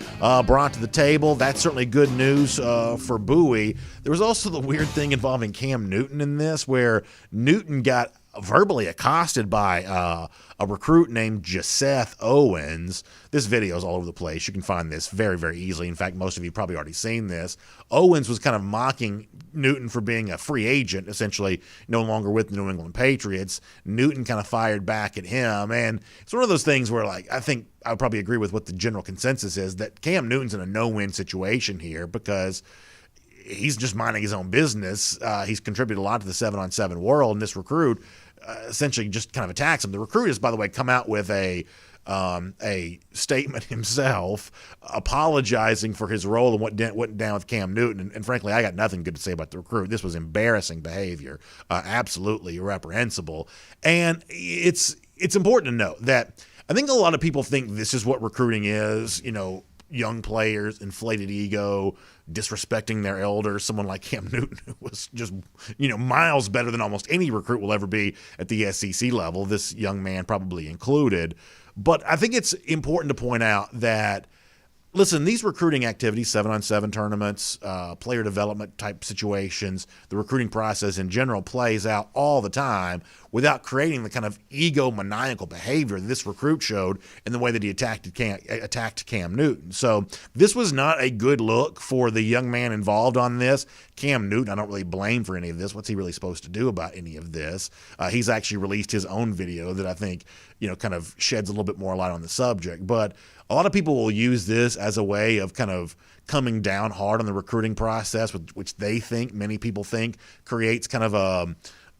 brought to the table. That's certainly good news for Bowie. There was also the weird thing involving Cam Newton in this, where Newton got verbally accosted by a recruit named Jesseth Owens. This video is all over the place. You can find this very, very easily. In fact, most of you probably already seen this. Owens was kind of mocking Newton for being a free agent, essentially no longer with the New England Patriots. Newton kind of fired back at him. And it's one of those things where, I think I would probably agree with what the general consensus is, that Cam Newton's in a no-win situation here because he's just minding his own business. He's contributed a lot to the 7-on-7 world, and this recruit essentially just kind of attacks him. The recruit has, by the way, come out with a statement himself apologizing for his role and what went down with Cam Newton. And frankly, I got nothing good to say about the recruit. This was embarrassing behavior, absolutely reprehensible. And it's important to note that I think a lot of people think this is what recruiting is, young players, inflated ego, disrespecting their elders. Someone like Cam Newton, who was just, miles better than almost any recruit will ever be at the SEC level, this young man probably included. But I think it's important to point out that, listen, these recruiting activities, 7-on-7 tournaments, player development type situations, the recruiting process in general plays out all the time without creating the kind of egomaniacal behavior that this recruit showed in the way that he attacked Cam Newton. So this was not a good look for the young man involved on this. Cam Newton, I don't really blame for any of this. What's he really supposed to do about any of this? He's actually released his own video that I think, kind of sheds a little bit more light on the subject. But a lot of people will use this as a way of kind of coming down hard on the recruiting process, which they think, many people think, creates kind of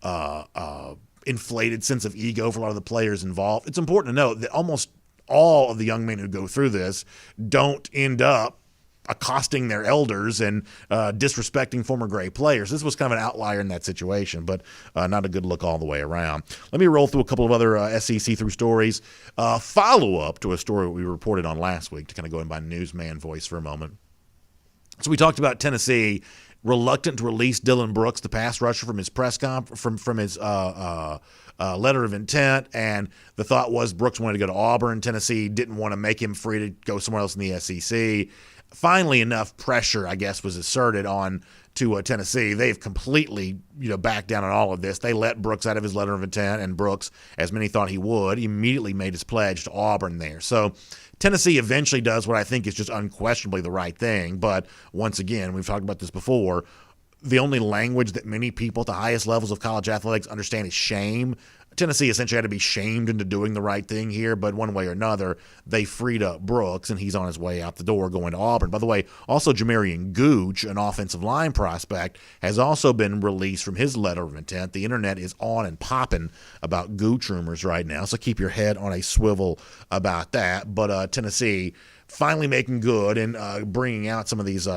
a inflated sense of ego for a lot of the players involved. It's important to note that almost all of the young men who go through this don't end up accosting their elders and disrespecting former great players. This was kind of an outlier in that situation, but not a good look all the way around. Let me roll through a couple of other SEC through stories. Follow-up to a story we reported on last week, to kind of go in by newsman voice for a moment. So we talked about Tennessee reluctant to release Dylan Brooks, the pass rusher, from his press from his letter of intent, and the thought was Brooks wanted to go to Auburn. Tennessee didn't want to make him free to go somewhere else in the SEC. Finally, enough pressure, I guess, was asserted on to Tennessee. They've completely, backed down on all of this. They let Brooks out of his letter of intent, and Brooks, as many thought he would, immediately made his pledge to Auburn there. So Tennessee eventually does what I think is just unquestionably the right thing. But once again, we've talked about this before, the only language that many people at the highest levels of college athletics understand is shame. Tennessee essentially had to be shamed into doing the right thing here, but one way or another, they freed up Brooks, and he's on his way out the door going to Auburn. By the way, also Jamarian Gooch, an offensive line prospect, has also been released from his letter of intent. The internet is on and popping about Gooch rumors right now, so keep your head on a swivel about that. But Tennessee finally making good and bringing out some of these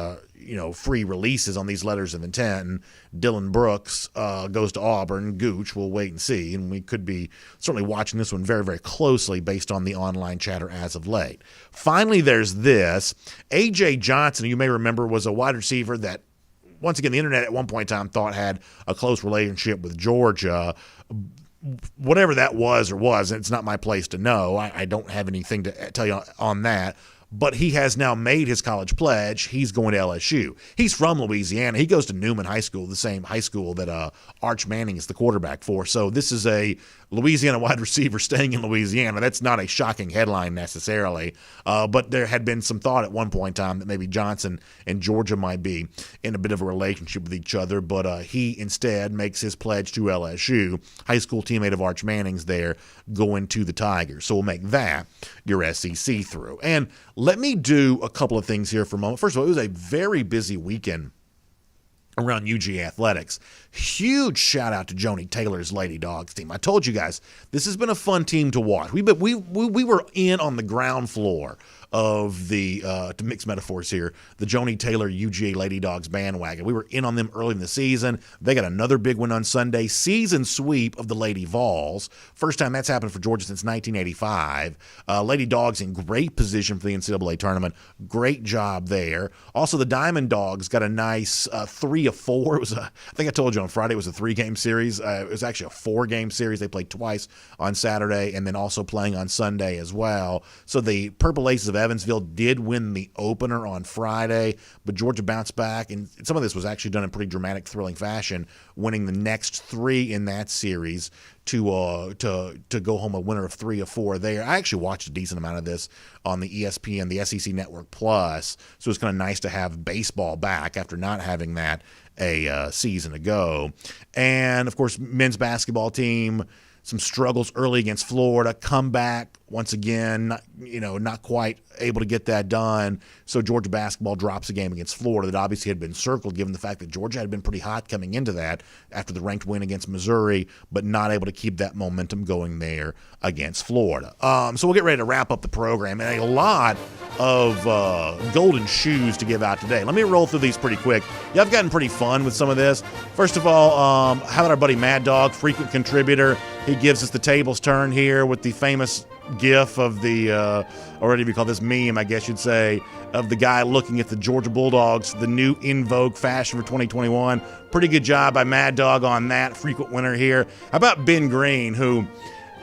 free releases on these letters of intent. And Dylan Brooks goes to Auburn. Gooch, we'll wait and see. And we could be certainly watching this one very, very closely based on the online chatter as of late. Finally, there's this. A.J. Johnson, you may remember, was a wide receiver that, once again, the internet at one point in time thought had a close relationship with Georgia. Whatever that was or wasn't, it's not my place to know. I don't have anything to tell you on that. But he has now made his college pledge. He's going to LSU. He's from Louisiana. He goes to Newman High School, the same high school that Arch Manning is the quarterback for. So this is a Louisiana wide receiver staying in Louisiana. That's not a shocking headline necessarily. But there had been some thought at one point in time that maybe Johnson and Georgia might be in a bit of a relationship with each other. But he instead makes his pledge to LSU. High school teammate of Arch Manning's there, going to the Tigers. So we'll make that your SEC through. And let me do a couple of things here for a moment. First of all, it was a very busy weekend around UGA athletics. Huge shout out to Joni Taylor's Lady Dogs team. I told you guys, this has been a fun team to watch. We were in on the ground floor of the, to mix metaphors here, the Joni Taylor UGA Lady Dogs bandwagon. We were in on them early in the season. They got another big win on Sunday. Season sweep of the Lady Vols. First time that's happened for Georgia since 1985. Lady Dogs in great position for the NCAA tournament. Great job there. Also, the Diamond Dogs got a nice 3-4. It was I think I told you on Friday it was a 3-game series. It was actually a 4-game series. They played twice on Saturday and then also playing on Sunday as well. So the Purple Aces of Evansville did win the opener on Friday, but Georgia bounced back, and some of this was actually done in pretty dramatic, thrilling fashion, winning the next 3 in that series to go home a winner of 3 of 4 there. I actually watched a decent amount of this on the ESPN, the SEC Network Plus, so it's kind of nice to have baseball back after not having that a season ago. And, of course, men's basketball team, some struggles early against Florida, comeback once again, not quite able to get that done. So Georgia basketball drops a game against Florida that obviously had been circled given the fact that Georgia had been pretty hot coming into that after the ranked win against Missouri, but not able to keep that momentum going there against Florida. So we'll get ready to wrap up the program, and a lot of golden shoes to give out today. Let me roll through these pretty quick. Yeah, I've gotten pretty fun with some of this. First of all, how about our buddy Mad Dog, frequent contributor? He gives us the tables turn here with the famous gif of the, or whatever you call this, meme, I guess you'd say, of the guy looking at the Georgia Bulldogs, the new in vogue fashion for 2021. Pretty good job by Mad Dog on that. Frequent winner here. How about Ben Green, who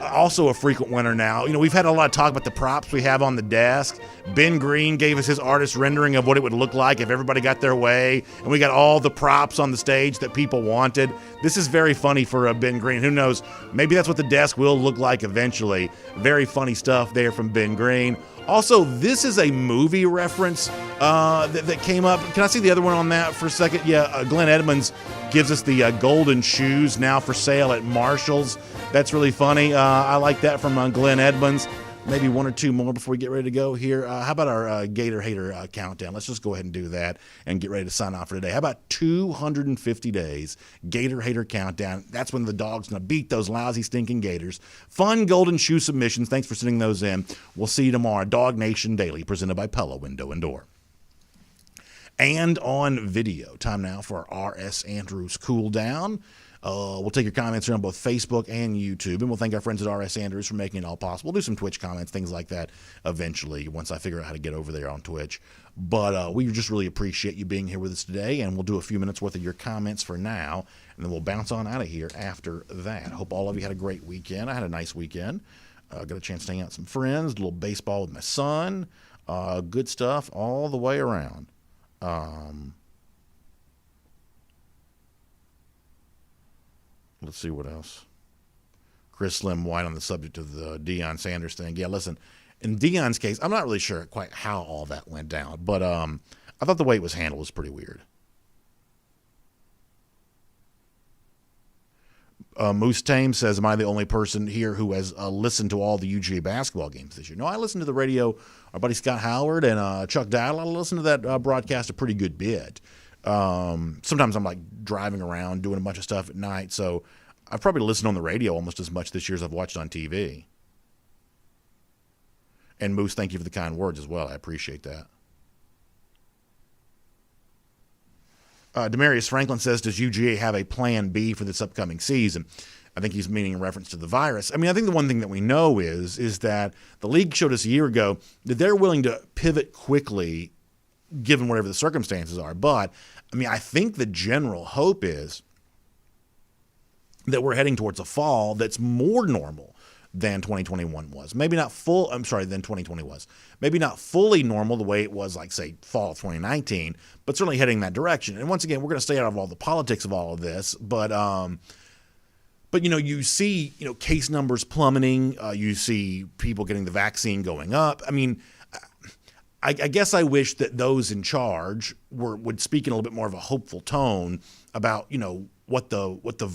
also a frequent winner now. We've had a lot of talk about the props we have on the desk. Ben Green gave us his artist rendering of what it would look like if everybody got their way, and we got all the props on the stage that people wanted. This is very funny for Ben Green. Who knows? Maybe that's what the desk will look like eventually. Very funny stuff there from Ben Green. Also, this is a movie reference that came up. Can I see the other one on that for a second? Yeah, Glenn Edmonds gives us the golden shoes now for sale at Marshall's. That's really funny. I like that from Glenn Edmonds. Maybe 1 or 2 more before we get ready to go here. How about our Gator Hater countdown? Let's just go ahead and do that and get ready to sign off for today. How about 250 days Gator Hater countdown? That's when the dog's going to beat those lousy, stinking Gators. Fun golden shoe submissions. Thanks for sending those in. We'll see you tomorrow. DawgNation Daily, presented by Pella Window and Door. And on video, time now for our R.S. Andrews Cool Down. We'll take your comments here on both Facebook and YouTube, and we'll thank our friends at R.S. Andrews for making it all possible. We'll do some Twitch comments, things like that eventually once I figure out how to get over there on Twitch. But we just really appreciate you being here with us today, and we'll do a few minutes worth of your comments for now, and then we'll bounce on out of here after that. Hope all of you had a great weekend. I had a nice weekend. Got a chance to hang out with some friends, a little baseball with my son. Good stuff all the way around. Let's see what else. Chris Slim White on the subject of the Deion Sanders thing. Yeah, listen, in Deion's case, I'm not really sure quite how all that went down, but I thought the way it was handled was pretty weird. Moose Tame says, am I the only person here who has listened to all the UGA basketball games this year? No, I listened to the radio. Our buddy Scott Howard and Chuck Dowdle, I listened to that broadcast a pretty good bit. Sometimes I'm like driving around doing a bunch of stuff at night, so I've probably listened on the radio almost as much this year as I've watched on TV. And Moose, thank you for the kind words as well. I appreciate that. Demarius Franklin says, does UGA have a plan B for this upcoming season? I think he's meaning in reference to the virus. I mean, I think the one thing that we know is that the league showed us a year ago that they're willing to pivot quickly given whatever the circumstances are. But, I mean, I think the general hope is that we're heading towards a fall that's more normal than 2021 was. Maybe not than 2020 was. Maybe not fully normal the way it was, like, say, fall of 2019, but certainly heading that direction. And once again, we're going to stay out of all the politics of all of this, but you see, case numbers plummeting. You see people getting the vaccine going up. I mean, I guess I wish that those in charge would speak in a little bit more of a hopeful tone about, what the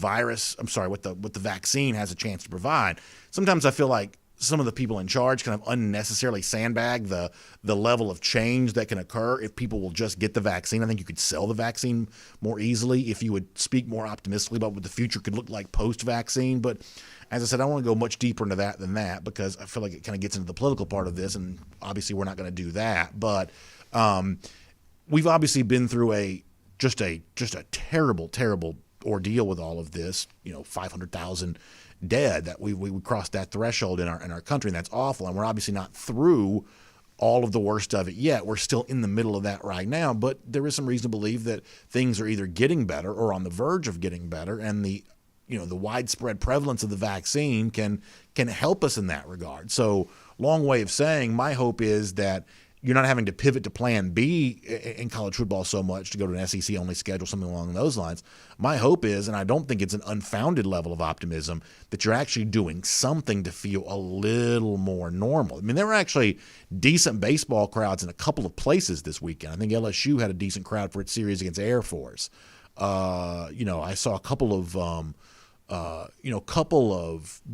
vaccine has a chance to provide. Sometimes I feel like some of the people in charge kind of unnecessarily sandbag the level of change that can occur if people will just get the vaccine. I think you could sell the vaccine more easily if you would speak more optimistically about what the future could look like post-vaccine. But as I said, I don't want to go much deeper into that than that because I feel like it kind of gets into the political part of this, and obviously we're not going to do that. But we've obviously been through just a terrible, terrible ordeal with all of this. 500,000 dead, that we crossed that threshold in our country, and that's awful. And we're obviously not through all of the worst of it yet. We're still in the middle of that right now, but there is some reason to believe that things are either getting better or on the verge of getting better, and the widespread prevalence of the vaccine can help us in that regard. So, long way of saying, my hope is that you're not having to pivot to plan B in college football so much to go to an SEC-only schedule, something along those lines. My hope is, and I don't think it's an unfounded level of optimism, that you're actually doing something to feel a little more normal. I mean, there were actually decent baseball crowds in a couple of places this weekend. I think LSU had a decent crowd for its series against Air Force. I saw a couple of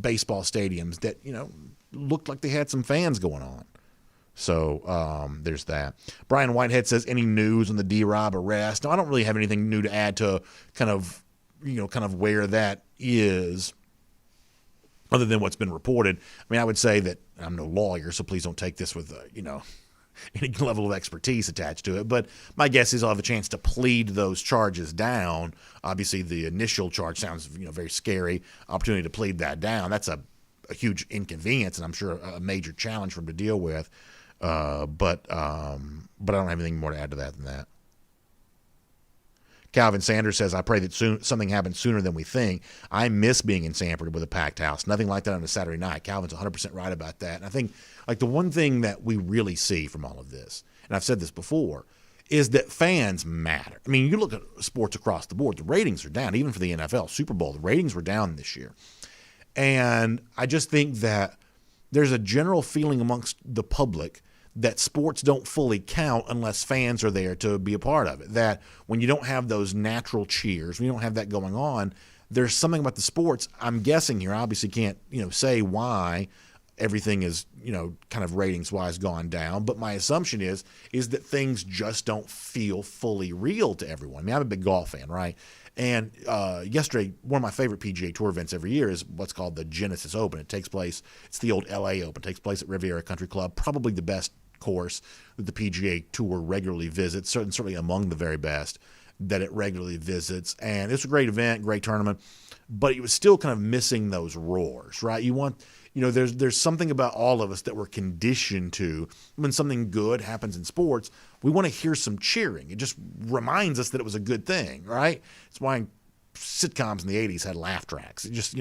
baseball stadiums that, looked like they had some fans going on. So there's that. Brian Whitehead says, any news on the D-Rob arrest? No, I don't really have anything new to add to kind of where that is, other than what's been reported. I mean, I would say that I'm no lawyer, so please don't take this with any level of expertise attached to it. But my guess is I'll have a chance to plead those charges down. Obviously, the initial charge sounds very scary. Opportunity to plead that down. That's a huge inconvenience, and I'm sure a major challenge for him to deal with. But I don't have anything more to add to that than that. Calvin Sanders says, I pray that something happens sooner than we think. I miss being in Sanford with a packed house. Nothing like that on a Saturday night. Calvin's 100% right about that. And I think the one thing that we really see from all of this, and I've said this before, is that fans matter. I mean, you look at sports across the board, the ratings are down. Even for the NFL Super Bowl, the ratings were down this year. And I just think that there's a general feeling amongst the public that sports don't fully count unless fans are there to be a part of it. That when you don't have those natural cheers, when you don't have that going on, there's something about the sports. I'm guessing here, I obviously can't, say why everything is, kind of ratings-wise gone down. But my assumption is that things just don't feel fully real to everyone. I mean, I'm a big golf fan, right? And yesterday, one of my favorite PGA Tour events every year is what's called the Genesis Open. It's the old LA Open. It takes place at Riviera Country Club, probably the best course that the PGA Tour regularly visits, certainly among the very best that it regularly visits. And it's a great event, great tournament, but it was still kind of missing those roars, right? You want, there's something about all of us that we're conditioned to when something good happens in sports. We want to hear some cheering. It just reminds us that it was a good thing, right? It's why sitcoms in the 80s had laugh tracks. It just,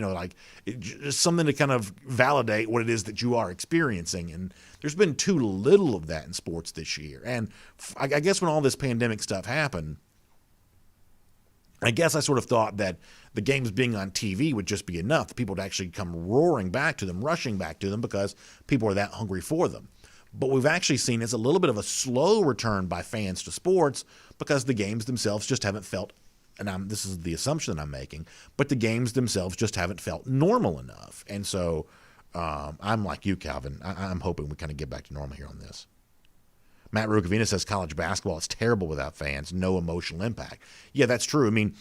just something to kind of validate what it is that you are experiencing. And there's been too little of that in sports this year. And I guess when all this pandemic stuff happened, I guess I sort of thought that the games being on TV would just be enough. The people would actually come roaring back to them, rushing back to them because people are that hungry for them. But we've actually seen it's a little bit of a slow return by fans to sports because the games themselves just haven't felt, and this is the assumption that I'm making, but the games themselves just haven't felt normal enough. And so I'm like you, Calvin. I'm hoping we kind of get back to normal here on this. Matt Rukavina says college basketball is terrible without fans, no emotional impact. Yeah, that's true. I mean,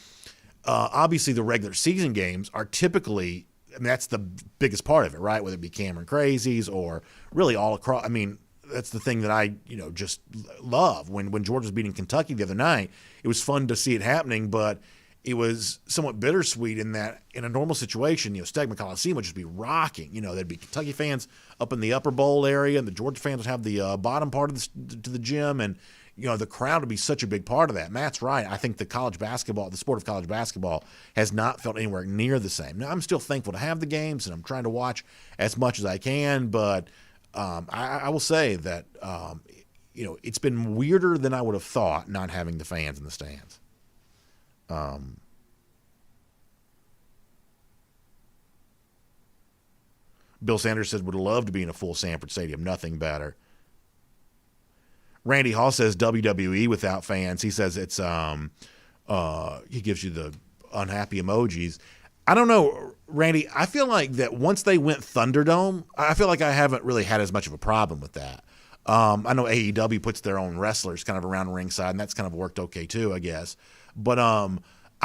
obviously the regular season games are typically, that's the biggest part of it, right? Whether it be Cameron Crazies or really all across. I mean, that's the thing that I, just love. When Georgia was beating Kentucky the other night, it was fun to see it happening, but it was somewhat bittersweet in that in a normal situation, Stegman Coliseum would just be rocking. There'd be Kentucky fans up in the upper bowl area, and the Georgia fans would have the bottom part of the gym, and the crowd would be such a big part of that. Matt's right. I think the sport of college basketball has not felt anywhere near the same. Now, I'm still thankful to have the games, and I'm trying to watch as much as I can, but I will say that it's been weirder than I would have thought not having the fans in the stands. Bill Sanders says would love to be in a full Sanford Stadium. Nothing better. Randy Hall says WWE without fans. He says it's he gives you the unhappy emojis. I don't know, Randy. I feel like that once they went Thunderdome, I feel like I haven't really had as much of a problem with that. I know AEW puts their own wrestlers kind of around ringside, and that's kind of worked okay too, I guess. But I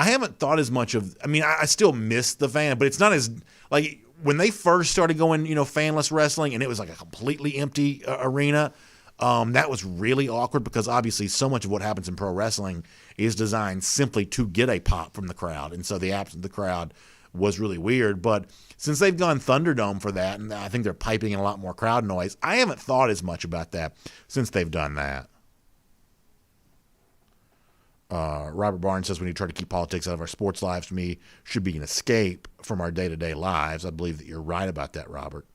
haven't thought as much of. I mean, I still miss the fan, but it's not as like when they first started going, fanless wrestling, and it was like a completely empty arena. That was really awkward because obviously so much of what happens in pro wrestling is designed simply to get a pop from the crowd. And so the absence of the crowd was really weird. But since they've gone Thunderdome for that, and I think they're piping in a lot more crowd noise, I haven't thought as much about that since they've done that. Robert Barnes says we need to try to keep politics out of our sports lives. To me, should be an escape from our day-to-day lives. I believe that you're right about that, Robert.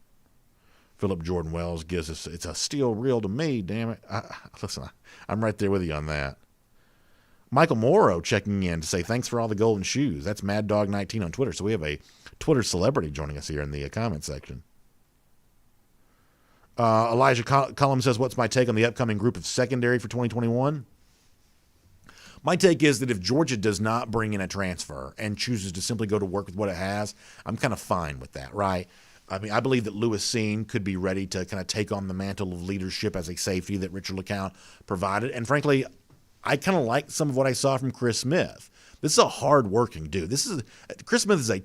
Philip Jordan Wells gives us, it's a steel reel to me, damn it. Listen, I'm right there with you on that. Michael Morrow checking in to say thanks for all the golden shoes. That's Mad Dog 19 on Twitter. So we have a Twitter celebrity joining us here in the comment section. Elijah Cullum says, what's my take on the upcoming group of secondary for 2021? My take is that if Georgia does not bring in a transfer and chooses to simply go to work with what it has, I'm kind of fine with that, right? I mean, I believe that Lewis Seen could be ready to kind of take on the mantle of leadership as a safety that Richard LeCount provided. And frankly, I kind of like some of what I saw from Chris Smith. This is a hard-working dude. Chris Smith is a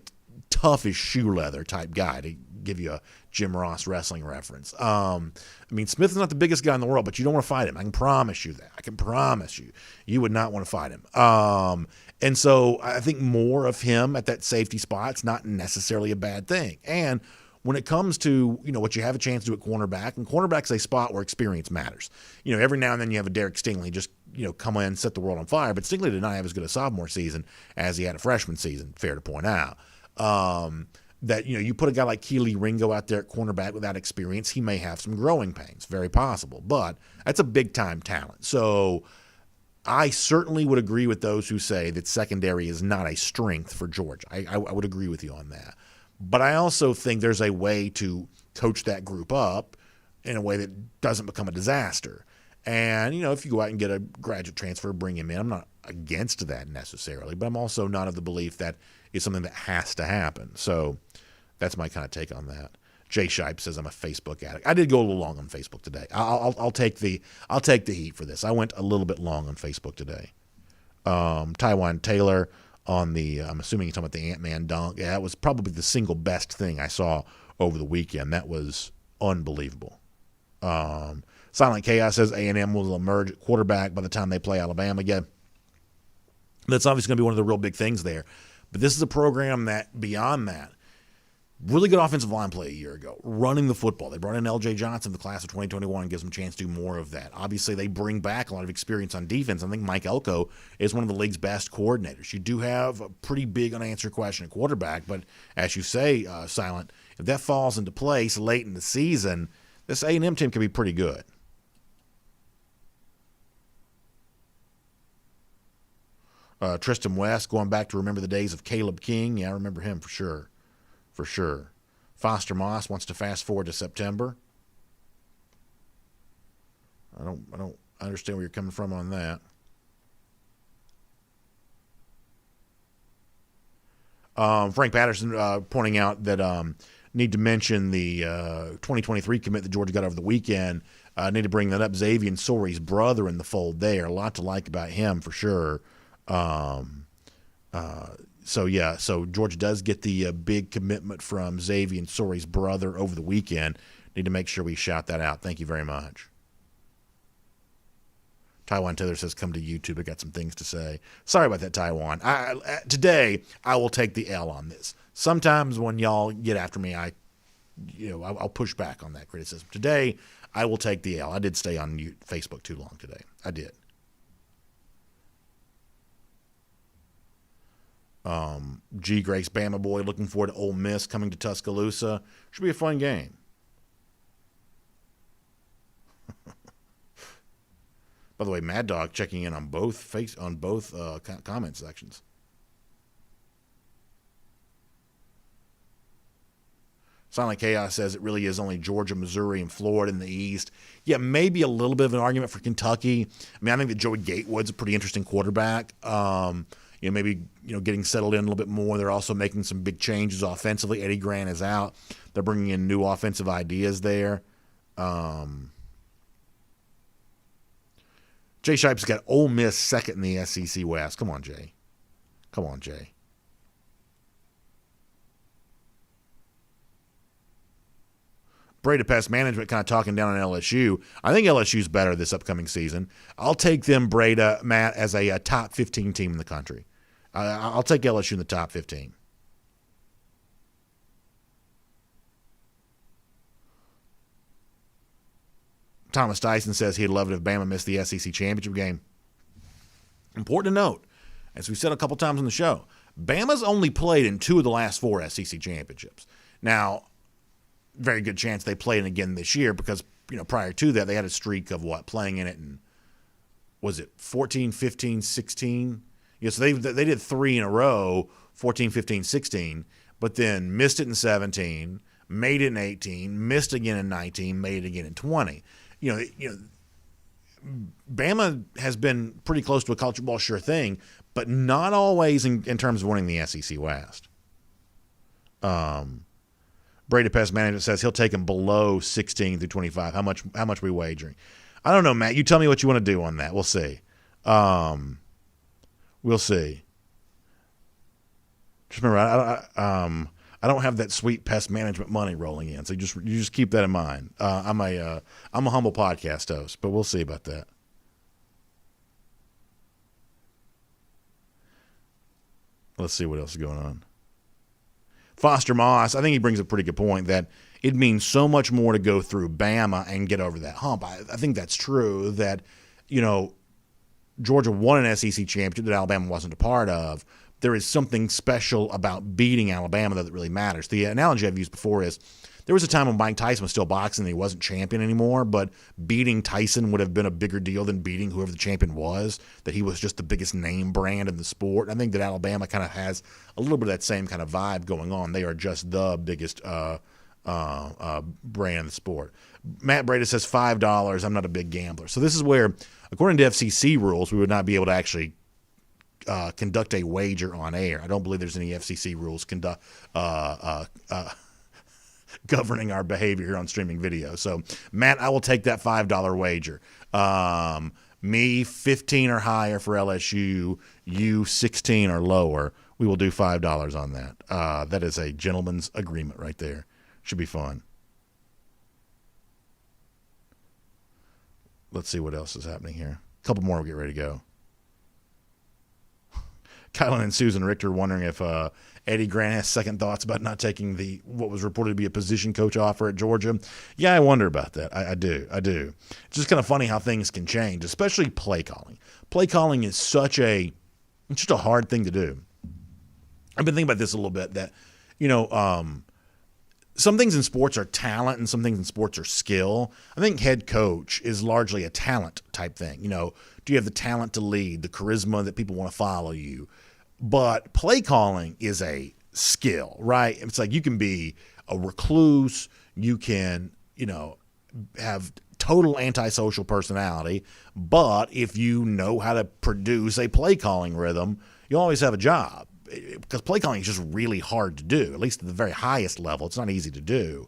tough as shoe leather type guy, to give you a Jim Ross wrestling reference. I mean, Smith is not the biggest guy in the world, but you don't want to fight him. I can promise you that. I can promise you. You would not want to fight him. And so I think more of him at that safety spot is not necessarily a bad thing. And when it comes to, what you have a chance to do at cornerback, and cornerback's a spot where experience matters. Every now and then you have a Derek Stingley just, come in and set the world on fire, but Stingley did not have as good a sophomore season as he had a freshman season, fair to point out. That, you put a guy like Keely Ringo out there at cornerback without experience, he may have some growing pains, very possible, but that's a big-time talent. So I certainly would agree with those who say that secondary is not a strength for Georgia. I would agree with you on that. But I also think there's a way to coach that group up in a way that doesn't become a disaster. And, if you go out and get a graduate transfer, bring him in, I'm not against that necessarily, but I'm also not of the belief that it's something that has to happen. So that's my kind of take on that. Jay Shipe says I'm a Facebook addict. I did go a little long on Facebook today. I'll take the heat for this. I went a little bit long on Facebook today. Taiwan Taylor on the, I'm assuming you're talking about the Ant-Man dunk. Yeah, that was probably the single best thing I saw over the weekend. That was unbelievable. Silent Chaos says A&M will emerge at quarterback by the time they play Alabama again. That's obviously going to be one of the real big things there. But this is a program that, beyond that, really good offensive line play a year ago, running the football. They brought in L.J. Johnson, the class of 2021, and gives them a chance to do more of that. Obviously, they bring back a lot of experience on defense. I think Mike Elko is one of the league's best coordinators. You do have a pretty big unanswered question at quarterback, but as you say, Silent, if that falls into place late in the season, this A&M team can be pretty good. Tristan West, going back to remember the days of Caleb King. Yeah, I remember him for sure. For sure. Foster Moss wants to fast forward to September. I don't understand where you're coming from on that. Frank Patterson pointing out that need to mention the 2023 commit that Georgia got over the weekend. Need to bring that up. Xavier Sori's brother in the fold there. A lot to like about him for sure. So Georgia does get the big commitment from Xavier Sori's brother over the weekend. Need to make sure we shout that out. Thank you very much. Taiwan Taylor says, come to YouTube. I got some things to say. Sorry about that, Taiwan. Today, I will take the L on this. Sometimes when y'all get after me, I'll push back on that criticism. Today, I will take the L. I did stay on Facebook too long today. I did. G. Grace Bama boy looking forward to Ole Miss coming to Tuscaloosa. Should be a fun game. By the way, Mad Dog checking in on both comment sections. Silent Chaos says it really is only Georgia, Missouri, and Florida in the East. Yeah, maybe a little bit of an argument for Kentucky. I mean, I think that Joey Gatewood's a pretty interesting quarterback. maybe getting settled in a little bit more. They're also making some big changes offensively. Eddie Grant is out. They're bringing in new offensive ideas there. Jay Shipe's got Ole Miss second in the SEC West. Come on, Jay. Come on, Jay. Brady Pest Management kind of talking down on LSU. I think LSU's better this upcoming season. I'll take them, Breda, Matt, as a top 15 team in the country. I'll take LSU in the top 15. Thomas Dyson says he'd love it if Bama missed the SEC championship game. Important to note, as we said a couple times on the show, Bama's only played in 2 of the last 4 SEC championships. Now, very good chance they play it again this year because, prior to that, they had a streak of playing in it in, was it 14, 15, 16? Yeah, so they did 3 in a row, 14, 15, 16, but then missed it in 17, made it in 18, missed again in 19, made it again in 20. Bama has been pretty close to a college football sure thing, but not always in terms of winning the SEC West. Brady Pest Management says he'll take him below 16 through 25. How much are we wagering? I don't know, Matt. You tell me what you want to do on that. We'll see. We'll see. Just remember, I don't have that sweet pest management money rolling in, so you just keep that in mind. I'm a humble podcast host, but we'll see about that. Let's see what else is going on. Foster Moss, I think he brings a pretty good point that it means so much more to go through Bama and get over that hump. I think that's true that, Georgia won an SEC championship that Alabama wasn't a part of. There is something special about beating Alabama that really matters. The analogy I've used before is there was a time when Mike Tyson was still boxing and he wasn't champion anymore, but beating Tyson would have been a bigger deal than beating whoever the champion was, that he was just the biggest name brand in the sport. I think that Alabama kind of has a little bit of that same kind of vibe going on. They are just the biggest brand in the sport. Matt Breda says $5. I'm not a big gambler. So this is where, according to FCC rules, we would not be able to actually conduct a wager on air. I don't believe there's any FCC rules governing our behavior here on streaming video. So, Matt, I will take that $5 wager. Me, 15 or higher for LSU. You, 16 or lower. We will do $5 on that. That is a gentleman's agreement right there. Should be fun. Let's see what else is happening here. A couple more, we'll get ready to go. Kylan and Susan Richter wondering if Eddie Grant has second thoughts about not taking what was reported to be a position coach offer at Georgia. Yeah, I wonder about that. I do. It's just kind of funny how things can change, especially play calling. Play calling is it's just a hard thing to do. I've been thinking about this a little bit that, some things in sports are talent and some things in sports are skill. I think head coach is largely a talent type thing. Do you have the talent to lead, the charisma that people want to follow you? But play calling is a skill, right? It's like you can be a recluse, you can, have total antisocial personality, but if you know how to produce a play calling rhythm, you'll always have a job. Because play calling is just really hard to do, at least at the very highest level. It's not easy to do.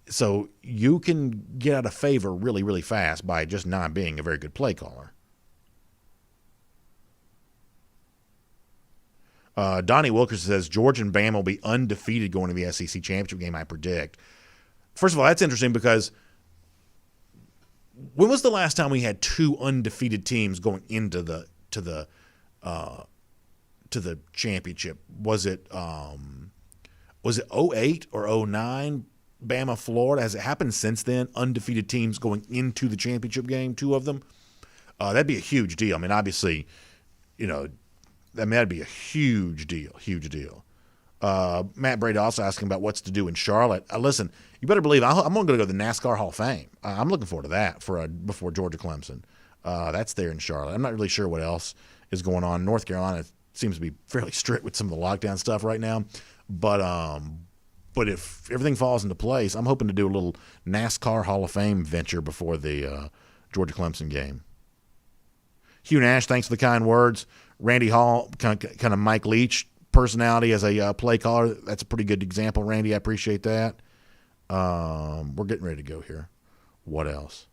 So you can get out of favor really, really fast by just not being a very good play caller. Donnie Wilkerson says Georgia and Bama will be undefeated going to the SEC championship game, I predict. First of all, that's interesting because when was the last time we had 2 undefeated teams going into the championship? Was it 08 or 09? Bama, Florida. Has it happened since then? Undefeated teams going into the championship game, 2 of them. That'd be a huge deal. I mean, obviously, that'd be a huge deal. Matt Brady also asking about what's to do in Charlotte. Listen, you better believe I'm going to go to the NASCAR Hall of Fame. I'm looking forward to that before Georgia Clemson. That's there in Charlotte. I'm not really sure what else is going on. North Carolina seems to be fairly strict with some of the lockdown stuff right now, but if everything falls into place, I'm hoping to do a little NASCAR Hall of Fame venture before the Georgia Clemson game. Hugh Nash, thanks for the kind words. Randy Hall, kind of Mike Leach personality as a play caller. That's a pretty good example, Randy. I appreciate that. We're getting ready to go here. What else?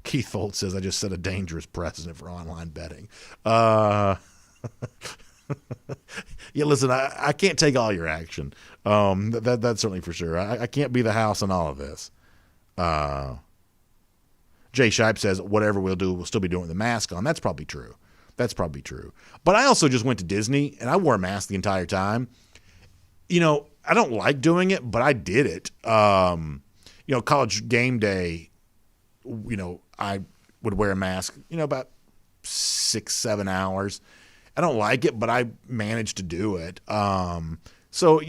Keith Folt says, I just set a dangerous precedent for online betting. Yeah, listen, I can't take all your action. That's certainly for sure. I can't be the house in all of this. Jay Shipe says, whatever we'll do, we'll still be doing it with the mask on. That's probably true. But I also just went to Disney, and I wore a mask the entire time. I don't like doing it, but I did it. College game day, I would wear a mask, about 6-7 hours. I don't like it, but I managed to do it. So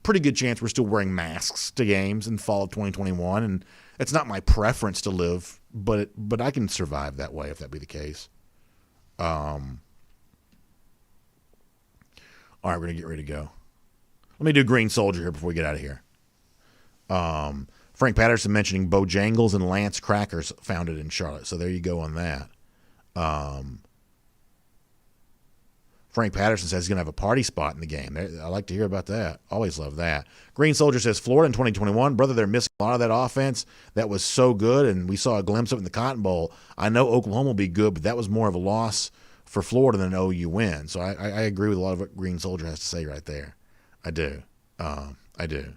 pretty good chance we're still wearing masks to games in fall of 2021, and it's not my preference to live, but I can survive that way if that be the case. All right, we're gonna get ready to go. Let me do Green Soldier here before we get out of here. Frank Patterson mentioning Bojangles and Lance Crackers founded in Charlotte, so there you go on that. Frank Patterson says he's going to have a party spot in the game. I like to hear about that. Always love that. Green Soldier says Florida in 2021, brother, they're missing a lot of that offense. That was so good, and we saw a glimpse of it in the Cotton Bowl. I know Oklahoma will be good, but that was more of a loss for Florida than an OU win. So I agree with a lot of what Green Soldier has to say right there. I do. I do.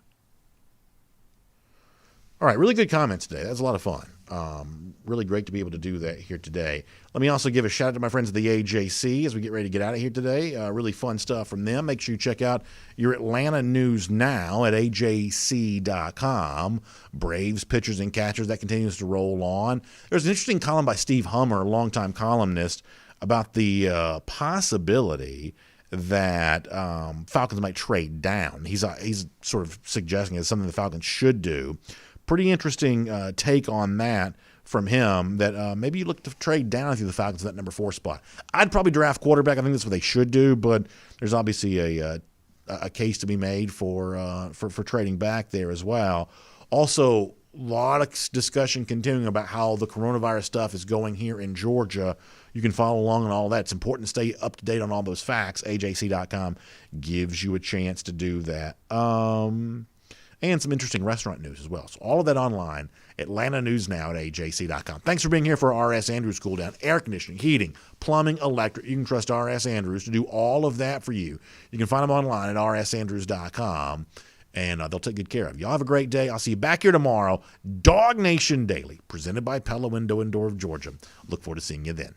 All right, really good comments today. That was a lot of fun. Really great to be able to do that here today. Let me also give a shout out to my friends at the AJC as we get ready to get out of here today. Really fun stuff from them. Make sure you check out your Atlanta news now at ajc.com. Braves pitchers and catchers, that continues to roll on. There's an interesting column by Steve Hummer, a longtime columnist, about the possibility that Falcons might trade down. He's sort of suggesting it's something the Falcons should do. Pretty interesting take on that from him, that maybe you look to trade down through the Falcons to that number 4 spot. I'd probably draft quarterback. I think that's what they should do, but there's obviously a case to be made for trading back there as well. Also, a lot of discussion continuing about how the coronavirus stuff is going here in Georgia. You can follow along on all that. It's important to stay up to date on all those facts. AJC.com gives you a chance to do that. And some interesting restaurant news as well. So all of that online, Atlanta News Now at AJC.com. Thanks for being here for R.S. Andrews Cool Down. Air conditioning, heating, plumbing, electric. You can trust R.S. Andrews to do all of that for you. You can find them online at rsandrews.com, and they'll take good care of you. Y'all have a great day. I'll see you back here tomorrow. DawgNation Daily, presented by Pella Window and Door of Georgia. Look forward to seeing you then.